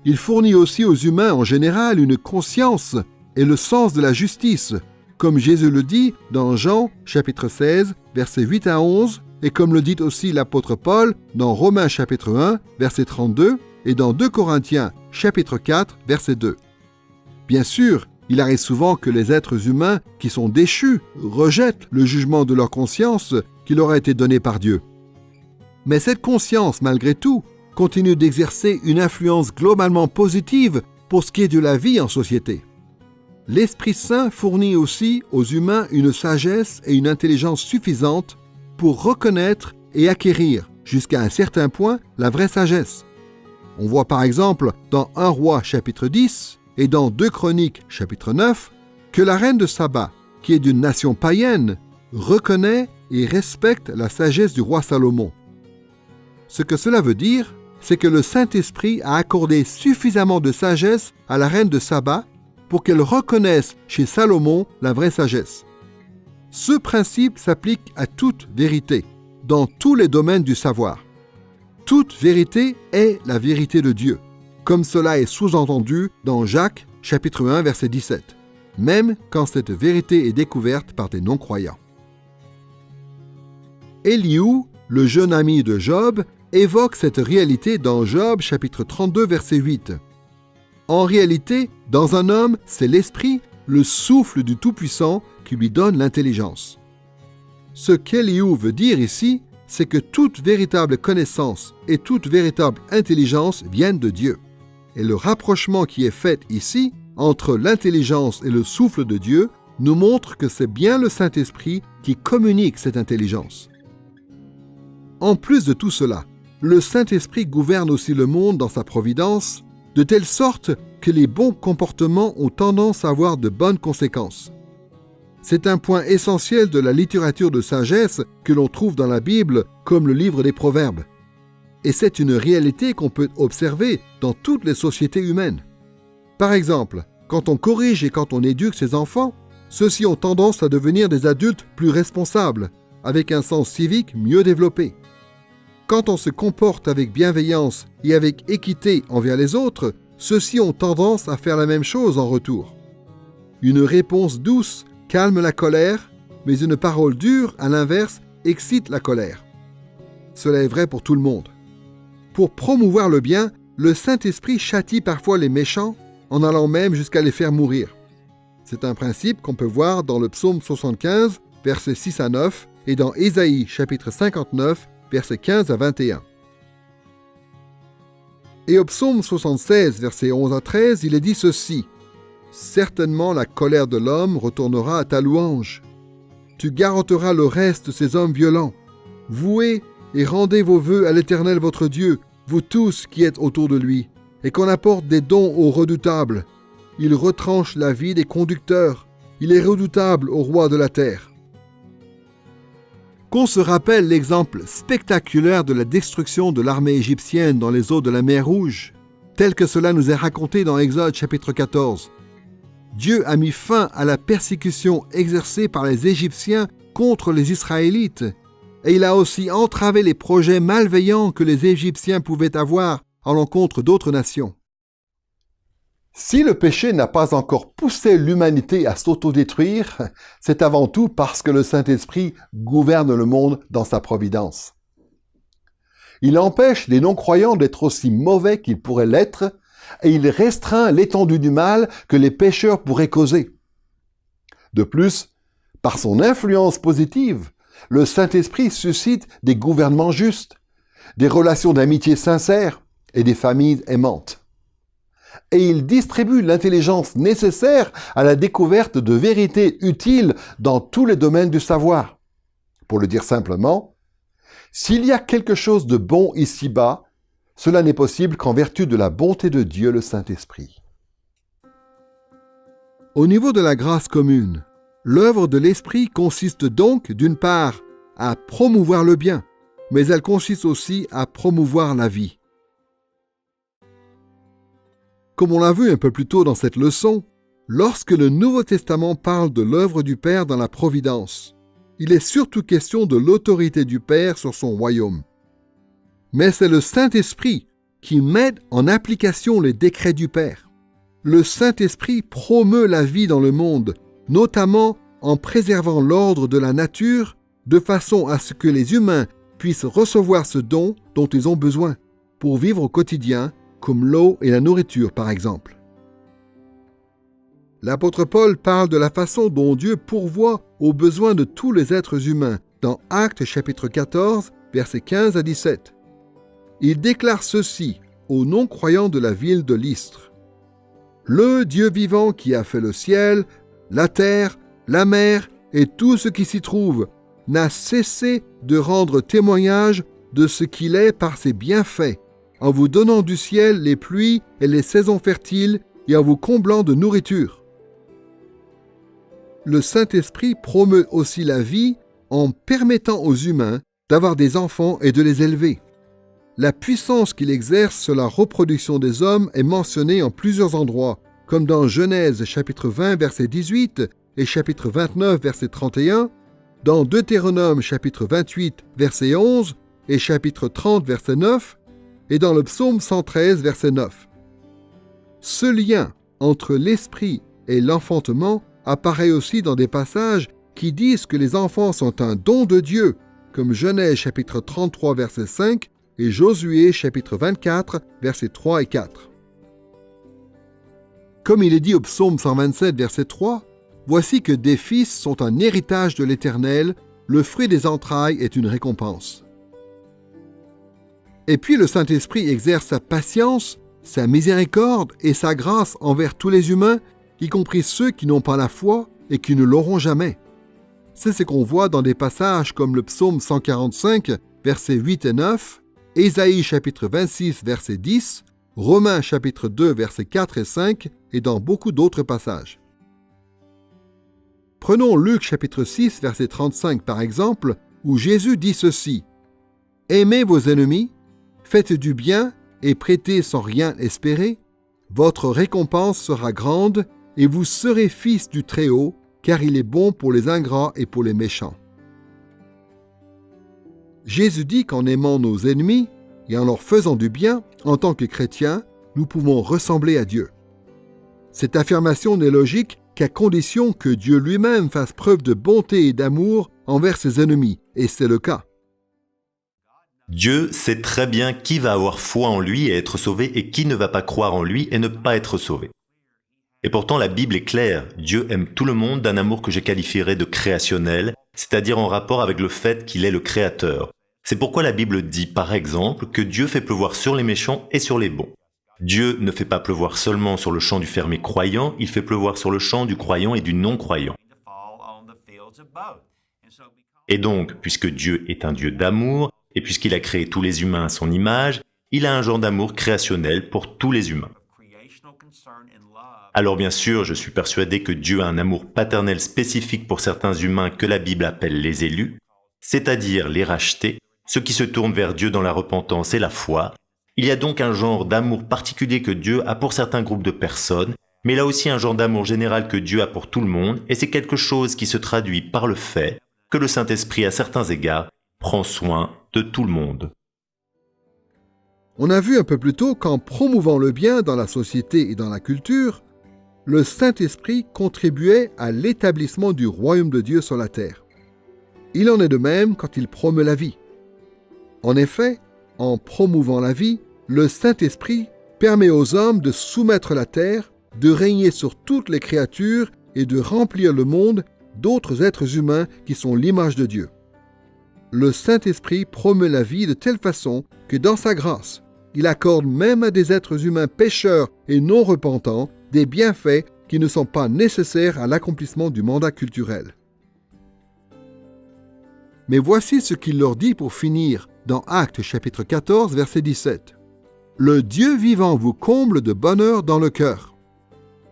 Il fournit aussi aux humains en général une conscience et le sens de la justice, comme Jésus le dit dans Jean chapitre 16, versets 8 à 11, et comme le dit aussi l'apôtre Paul dans Romains chapitre 1, verset 32, et dans 2 Corinthiens chapitre 4, verset 2. Bien sûr, il arrive souvent que les êtres humains qui sont déchus rejettent le jugement de leur conscience qui leur a été donné par Dieu. Mais cette conscience, malgré tout, continue d'exercer une influence globalement positive pour ce qui est de la vie en société. L'Esprit Saint fournit aussi aux humains une sagesse et une intelligence suffisantes pour reconnaître et acquérir, jusqu'à un certain point, la vraie sagesse. On voit par exemple dans 1 Roi chapitre 10 et dans 2 Chroniques chapitre 9 que la reine de Saba, qui est d'une nation païenne, reconnaît et respecte la sagesse du roi Salomon. Ce que cela veut dire, c'est que le Saint-Esprit a accordé suffisamment de sagesse à la reine de Saba pour qu'elle reconnaisse chez Salomon la vraie sagesse. Ce principe s'applique à toute vérité, dans tous les domaines du savoir. Toute vérité est la vérité de Dieu, comme cela est sous-entendu dans Jacques, chapitre 1, verset 17, même quand cette vérité est découverte par des non-croyants. Élihu, le jeune ami de Job, évoque cette réalité dans Job, chapitre 32, verset 8. En réalité, dans un homme, c'est l'esprit, le souffle du Tout-Puissant qui lui donne l'intelligence. Ce qu'Élihu veut dire ici, c'est que toute véritable connaissance et toute véritable intelligence viennent de Dieu. Et le rapprochement qui est fait ici entre l'intelligence et le souffle de Dieu nous montre que c'est bien le Saint-Esprit qui communique cette intelligence. En plus de tout cela, le Saint-Esprit gouverne aussi le monde dans sa providence, de telle sorte que les bons comportements ont tendance à avoir de bonnes conséquences. C'est un point essentiel de la littérature de sagesse que l'on trouve dans la Bible comme le livre des Proverbes. Et c'est une réalité qu'on peut observer dans toutes les sociétés humaines. Par exemple, quand on corrige et quand on éduque ses enfants, ceux-ci ont tendance à devenir des adultes plus responsables, avec un sens civique mieux développé. Quand on se comporte avec bienveillance et avec équité envers les autres, ceux-ci ont tendance à faire la même chose en retour. Une réponse douce calme la colère, mais une parole dure, à l'inverse, excite la colère. Cela est vrai pour tout le monde. Pour promouvoir le bien, le Saint-Esprit châtie parfois les méchants, en allant même jusqu'à les faire mourir. C'est un principe qu'on peut voir dans le psaume 75, versets 6 à 9, et dans Ésaïe, chapitre 59, versets 15 à 21. Et au psaume 76, versets 11 à 13, il est dit ceci: « Certainement la colère de l'homme retournera à ta louange. Tu garrotteras le reste de ces hommes violents. Vouez et rendez vos vœux à l'Éternel votre Dieu, vous tous qui êtes autour de lui, et qu'on apporte des dons au redoutable. Il retranche la vie des conducteurs. Il est redoutable au roi de la terre. » Qu'on se rappelle l'exemple spectaculaire de la destruction de l'armée égyptienne dans les eaux de la mer Rouge, tel que cela nous est raconté dans Exode chapitre 14. Dieu a mis fin à la persécution exercée par les Égyptiens contre les Israélites, et il a aussi entravé les projets malveillants que les Égyptiens pouvaient avoir à l'encontre d'autres nations. Si le péché n'a pas encore poussé l'humanité à s'autodétruire, c'est avant tout parce que le Saint-Esprit gouverne le monde dans sa providence. Il empêche les non-croyants d'être aussi mauvais qu'ils pourraient l'être, et il restreint l'étendue du mal que les pécheurs pourraient causer. De plus, par son influence positive, le Saint-Esprit suscite des gouvernements justes, des relations d'amitié sincères, et des familles aimantes. Et il distribue l'intelligence nécessaire à la découverte de vérités utiles dans tous les domaines du savoir. Pour le dire simplement, s'il y a quelque chose de bon ici-bas, cela n'est possible qu'en vertu de la bonté de Dieu le Saint-Esprit. Au niveau de la grâce commune, l'œuvre de l'Esprit consiste donc, d'une part, à promouvoir le bien, mais elle consiste aussi à promouvoir la vie. Comme on l'a vu un peu plus tôt dans cette leçon, lorsque le Nouveau Testament parle de l'œuvre du Père dans la providence, il est surtout question de l'autorité du Père sur son royaume. Mais c'est le Saint-Esprit qui met en application les décrets du Père. Le Saint-Esprit promeut la vie dans le monde, notamment en préservant l'ordre de la nature, de façon à ce que les humains puissent recevoir ce don dont ils ont besoin, pour vivre au quotidien, comme l'eau et la nourriture par exemple. L'apôtre Paul parle de la façon dont Dieu pourvoit aux besoins de tous les êtres humains dans Actes chapitre 14, versets 15 à 17. Il déclare ceci aux non-croyants de la ville de Lystre. « Le Dieu vivant qui a fait le ciel, la terre, la mer et tout ce qui s'y trouve, n'a cessé de rendre témoignage de ce qu'il est par ses bienfaits, en vous donnant du ciel les pluies et les saisons fertiles et en vous comblant de nourriture. » Le Saint-Esprit promeut aussi la vie en permettant aux humains d'avoir des enfants et de les élever. La puissance qu'il exerce sur la reproduction des hommes est mentionnée en plusieurs endroits, comme dans Genèse chapitre 20 verset 18 et chapitre 29 verset 31, dans Deutéronome chapitre 28 verset 11 et chapitre 30 verset 9, et dans le psaume 113 verset 9. Ce lien entre l'esprit et l'enfantement apparaît aussi dans des passages qui disent que les enfants sont un don de Dieu, comme Genèse chapitre 33 verset 5 et Josué chapitre 24 versets 3 et 4. Comme il est dit au psaume 127 verset 3, « Voici que des fils sont un héritage de l'Éternel, le fruit des entrailles est une récompense. » Et puis le Saint-Esprit exerce sa patience, sa miséricorde et sa grâce envers tous les humains, y compris ceux qui n'ont pas la foi et qui ne l'auront jamais. C'est ce qu'on voit dans des passages comme le psaume 145, versets 8 et 9, Ésaïe chapitre 26, verset 10, Romains chapitre 2, versets 4 et 5, et dans beaucoup d'autres passages. Prenons Luc chapitre 6, verset 35 par exemple, où Jésus dit ceci, « Aimez vos ennemis, faites du bien et prêtez sans rien espérer, votre récompense sera grande et vous serez fils du Très-Haut, car il est bon pour les ingrats et pour les méchants. » Jésus dit qu'en aimant nos ennemis et en leur faisant du bien, en tant que chrétiens, nous pouvons ressembler à Dieu. Cette affirmation n'est logique qu'à condition que Dieu lui-même fasse preuve de bonté et d'amour envers ses ennemis, et c'est le cas. Dieu sait très bien qui va avoir foi en lui et être sauvé et qui ne va pas croire en lui et ne pas être sauvé. Et pourtant la Bible est claire, Dieu aime tout le monde d'un amour que je qualifierais de créationnel, c'est-à-dire en rapport avec le fait qu'il est le créateur. C'est pourquoi la Bible dit par exemple que Dieu fait pleuvoir sur les méchants et sur les bons. Dieu ne fait pas pleuvoir seulement sur le champ du fermier croyant, il fait pleuvoir sur le champ du croyant et du non-croyant. Et donc, puisque Dieu est un Dieu d'amour, et puisqu'il a créé tous les humains à son image, il a un genre d'amour créationnel pour tous les humains. Alors bien sûr, je suis persuadé que Dieu a un amour paternel spécifique pour certains humains que la Bible appelle les élus, c'est-à-dire les rachetés, ceux qui se tournent vers Dieu dans la repentance et la foi. Il y a donc un genre d'amour particulier que Dieu a pour certains groupes de personnes, mais il a aussi un genre d'amour général que Dieu a pour tout le monde, et c'est quelque chose qui se traduit par le fait que le Saint-Esprit, à certains égards, prend soin de tout le monde. On a vu un peu plus tôt qu'en promouvant le bien dans la société et dans la culture, le Saint-Esprit contribuait à l'établissement du royaume de Dieu sur la terre. Il en est de même quand il promeut la vie. En effet, en promouvant la vie, le Saint-Esprit permet aux hommes de soumettre la terre, de régner sur toutes les créatures et de remplir le monde d'autres êtres humains qui sont l'image de Dieu. Le Saint-Esprit promeut la vie de telle façon que dans sa grâce, il accorde même à des êtres humains pécheurs et non repentants des bienfaits qui ne sont pas nécessaires à l'accomplissement du mandat culturel. Mais voici ce qu'il leur dit pour finir dans Actes chapitre 14, verset 17. « Le Dieu vivant vous comble de bonheur dans le cœur. »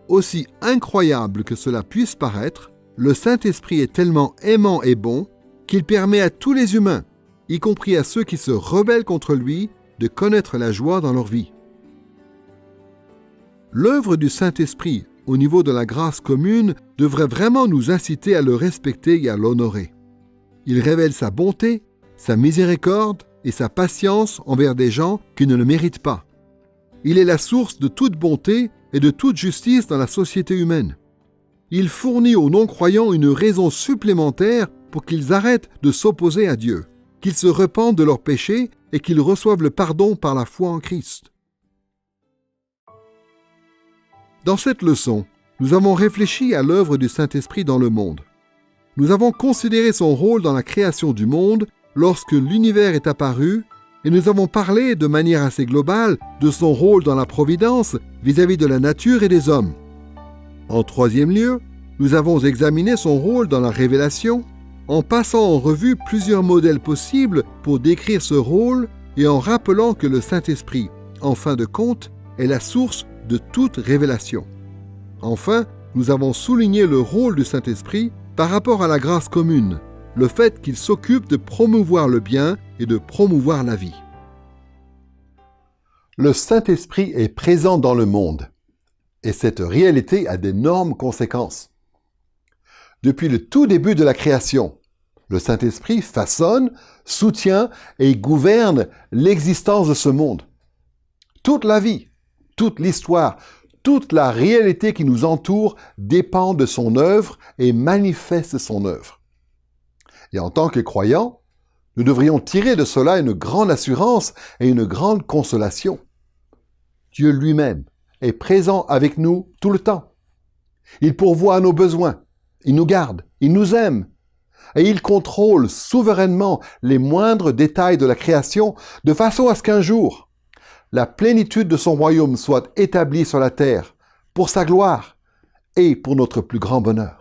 Aussi incroyable que cela puisse paraître, le Saint-Esprit est tellement aimant et bon qu'il permet à tous les humains, y compris à ceux qui se rebellent contre lui, de connaître la joie dans leur vie. L'œuvre du Saint-Esprit au niveau de la grâce commune devrait vraiment nous inciter à le respecter et à l'honorer. Il révèle sa bonté, sa miséricorde et sa patience envers des gens qui ne le méritent pas. Il est la source de toute bonté et de toute justice dans la société humaine. Il fournit aux non-croyants une raison supplémentaire pour qu'ils arrêtent de s'opposer à Dieu, qu'ils se repentent de leurs péchés et qu'ils reçoivent le pardon par la foi en Christ. Dans cette leçon, nous avons réfléchi à l'œuvre du Saint-Esprit dans le monde. Nous avons considéré son rôle dans la création du monde lorsque l'univers est apparu et nous avons parlé de manière assez globale de son rôle dans la providence vis-à-vis de la nature et des hommes. En troisième lieu, nous avons examiné son rôle dans la révélation en passant en revue plusieurs modèles possibles pour décrire ce rôle et en rappelant que le Saint-Esprit, en fin de compte, est la source de toute révélation. Enfin, nous avons souligné le rôle du Saint-Esprit par rapport à la grâce commune, le fait qu'il s'occupe de promouvoir le bien et de promouvoir la vie. Le Saint-Esprit est présent dans le monde, et cette réalité a d'énormes conséquences. Depuis le tout début de la création, le Saint-Esprit façonne, soutient et gouverne l'existence de ce monde. Toute la vie, toute l'histoire, toute la réalité qui nous entoure dépend de son œuvre et manifeste son œuvre. Et en tant que croyants, nous devrions tirer de cela une grande assurance et une grande consolation. Dieu lui-même est présent avec nous tout le temps. Il pourvoit à nos besoins, il nous garde, il nous aime, et il contrôle souverainement les moindres détails de la création de façon à ce qu'un jour, la plénitude de son royaume soit établie sur la terre pour sa gloire et pour notre plus grand bonheur.